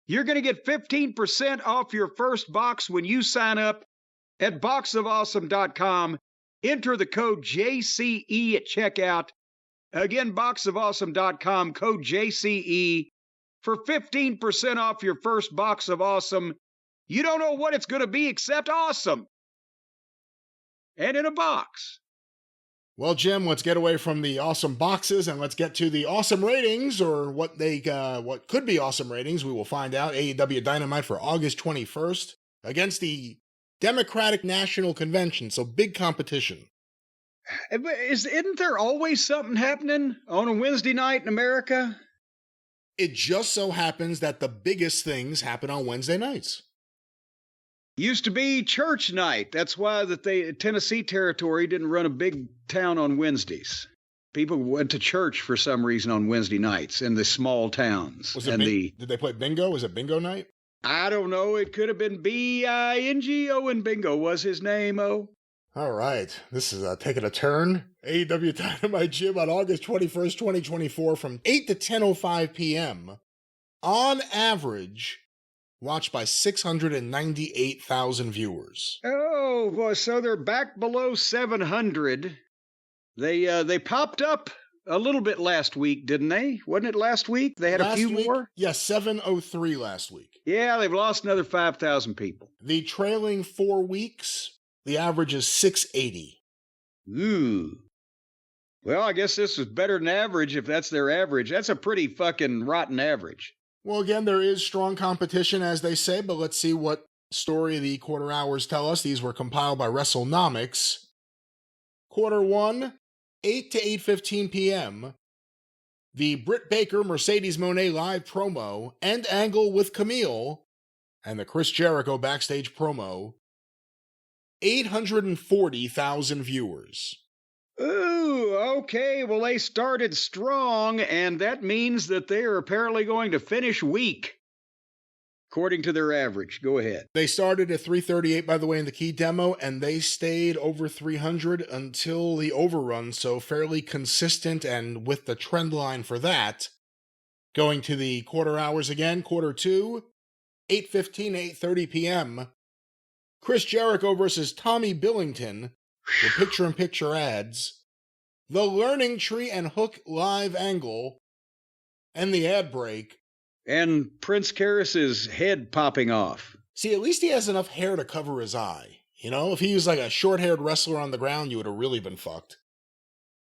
You're going to get 15% off your first box when you sign up at boxofawesome.com. Enter the code JCE at checkout. Again, boxofawesome.com, code JCE for 15% off your first box of awesome. You don't know what it's going to be except awesome. And in a box. Well, Jim, let's get away from the awesome boxes and let's get to the awesome ratings, or what could be awesome ratings. We will find out. AEW Dynamite for August 21st against the Democratic National Convention, so big competition. Isn't there always something happening on a Wednesday night in America? It just so happens that the biggest things happen on Wednesday nights. Used to be church night. That's why Tennessee Territory didn't run a big town on Wednesdays. People went to church for some reason on Wednesday nights in the small towns. Did they play bingo? Was it bingo night? I don't know. It could have been BINGO, and bingo was his name. Oh. All right. This is taking a turn. AEW Dynamite, Jim, on August 21st, 2024 from 8 to 10:05 p.m. on average, watched by 698,000 viewers. Oh, boy, so they're back below 700. They popped up a little bit last week, didn't they? Wasn't it last week? They had a few more? Yes, 703 last week. Yeah, they've lost another 5,000 people. The trailing 4 weeks, the average is 680. Ooh. Well, I guess this is better than average if that's their average. That's a pretty fucking rotten average. Well, again, there is strong competition, as they say, but let's see what story the quarter hours tell us. These were compiled by WrestleNomics. Quarter 1, 8 to 8:15 p.m. The Britt Baker Mercedes Moné live promo and angle with Camille and the Chris Jericho backstage promo. 840,000 viewers. Ooh, okay. Well, they started strong, and that means that they are apparently going to finish weak, according to their average. Go ahead. They started at 338, by the way, in the key demo, and they stayed over 300 until the overrun, so fairly consistent, and with the trend line for that. Going to the quarter hours again, quarter 2, 8:15, 8:30 p.m. Chris Jericho versus Tommy Billington, with picture-in-picture ads, the Learning Tree and Hook live angle, and the ad break. And Prince Karras's head popping off. See, at least he has enough hair to cover his eye. You know, if he was like a short-haired wrestler on the ground, you would have really been fucked.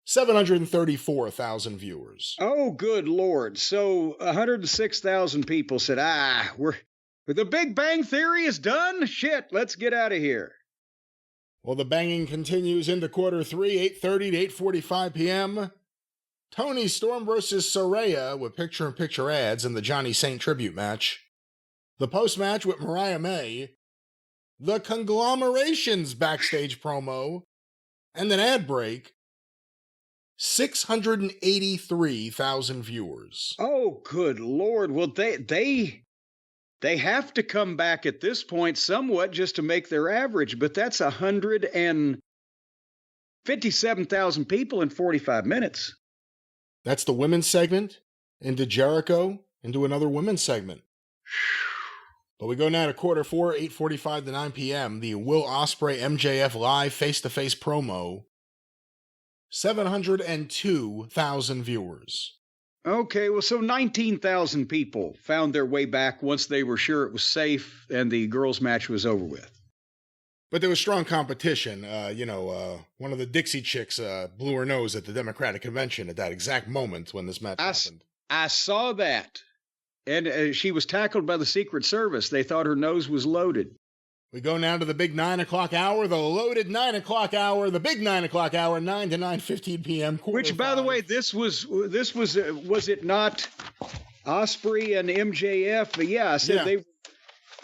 734,000 viewers. Oh, good Lord. So 106,000 people said, the Big Bang Theory is done? Shit, let's get out of here. Well, the banging continues into quarter 3, 8:30 to 8:45 p.m. Tony Storm versus Saraya with picture-in-picture ads in the Johnny Saint tribute match. The post-match with Mariah May. The Conglomerations backstage promo. And an ad break. 683,000 viewers. Oh, good Lord. Well, they have to come back at this point somewhat just to make their average, but that's 157,000 people in 45 minutes. That's the women's segment, into Jericho, into another women's segment. But we go now to quarter 4, 8:45 to 9 p.m., the Will Ospreay MJF live face-to-face promo. 702,000 viewers. Okay, well, so 19,000 people found their way back once they were sure it was safe and the girls' match was over with. But there was strong competition. One of the Dixie Chicks blew her nose at the Democratic Convention at that exact moment when this match happened. I saw that. And she was tackled by the Secret Service. They thought her nose was loaded. We go now to the big 9 o'clock hour, the loaded 9 o'clock hour, the big 9 o'clock hour, 9 to 9:15 p.m. Which, by the way, was it not Ospreay and MJF? Yeah, I said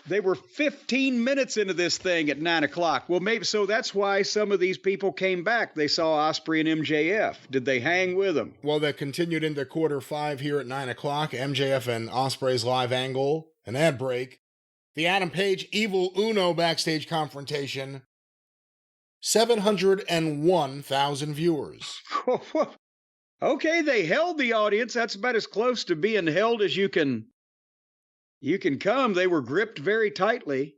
they were 15 minutes into this thing at 9 o'clock. Well, maybe so that's why some of these people came back. They saw Ospreay and MJF. Did they hang with them? Well, that continued into quarter 5 here at 9 o'clock. MJF and Ospreay's live angle, an ad break. The Adam Page Evil Uno backstage confrontation. 701,000 viewers. Okay, they held the audience. That's about as close to being held as you can come. They were gripped very tightly.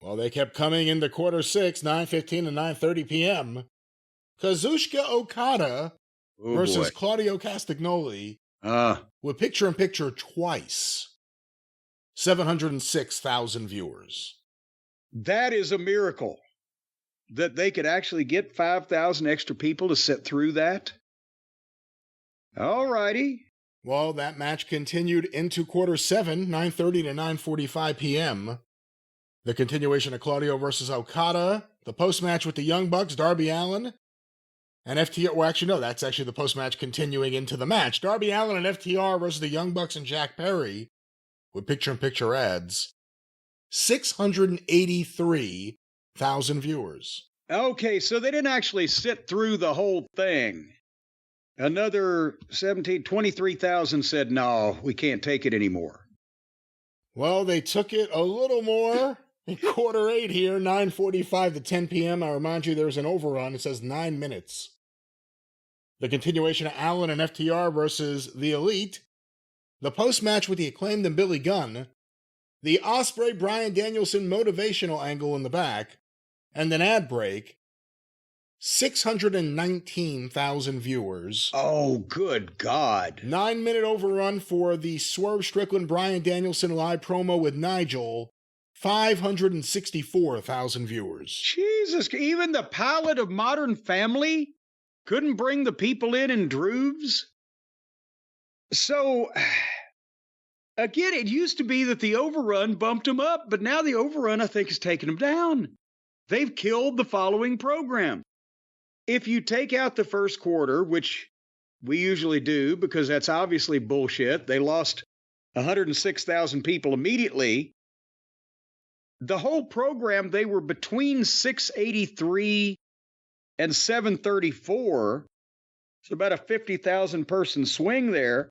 Well, they kept coming into quarter 6, 9:15 and 9:30 p.m. Kazuchika Okada versus Claudio Castagnoli with picture-in-picture twice. 706,000 viewers. That is a miracle. That they could actually get 5,000 extra people to sit through that. All righty. Well, that match continued into quarter 7, 9:30 to 9:45 p.m. The continuation of Claudio versus Okada. The post-match with the Young Bucks, Darby Allin, and FTR. Well, actually, no, that's actually the post-match continuing into the match. Darby Allin and FTR versus the Young Bucks and Jack Perry with picture-in-picture ads. 683,000 viewers. Okay, so they didn't actually sit through the whole thing. Another 23,000 said, no, we can't take it anymore. Well, they took it a little more in quarter 8 here, 9:45 to 10 p.m. I remind you, there's an overrun. It says 9 minutes. The continuation of Allin and FTR versus The Elite. the post-match with the Acclaimed and Billy Gunn, the Ospreay Bryan Danielson motivational angle in the back, and an ad break, 619,000 viewers. Oh, good God. 9-minute overrun for the Swerve Strickland Bryan Danielson live promo with Nigel, 564,000 viewers. Jesus, even the pilot of Modern Family couldn't bring the people in drooves? So, again, it used to be that the overrun bumped them up, but now the overrun, I think, has taken them down. They've killed the following program. If you take out the first quarter, which we usually do because that's obviously bullshit, they lost 106,000 people immediately. The whole program, they were between 683 and 734. It's about a 50,000 person swing there.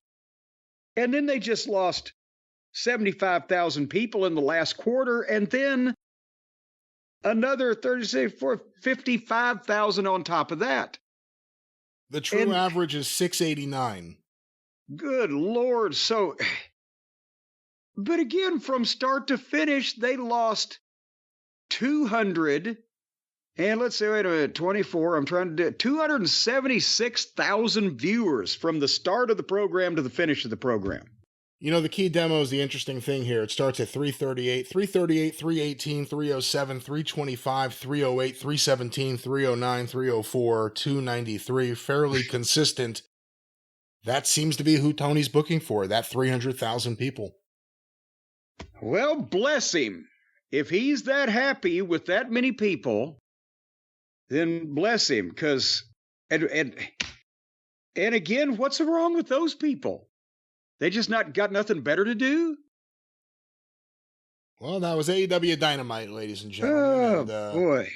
And then they just lost 75,000 people in the last quarter, and then another 55,000 on top of that. The true average is 689. Good Lord. So, but again, from start to finish, they lost 200, and let's say, wait a minute, 24, I'm trying to do 276,000 viewers from the start of the program to the finish of the program. You know, the key demo is the interesting thing here. It starts at 338, 318, 307, 325, 308, 317, 309, 304, 293. Fairly consistent. That seems to be who Tony's booking for, that 300,000 people. Well, bless him. If he's that happy with that many people, then bless him. Because, and again, what's wrong with those people? They just not got nothing better to do? Well, that was AEW Dynamite, ladies and gentlemen. Oh, boy.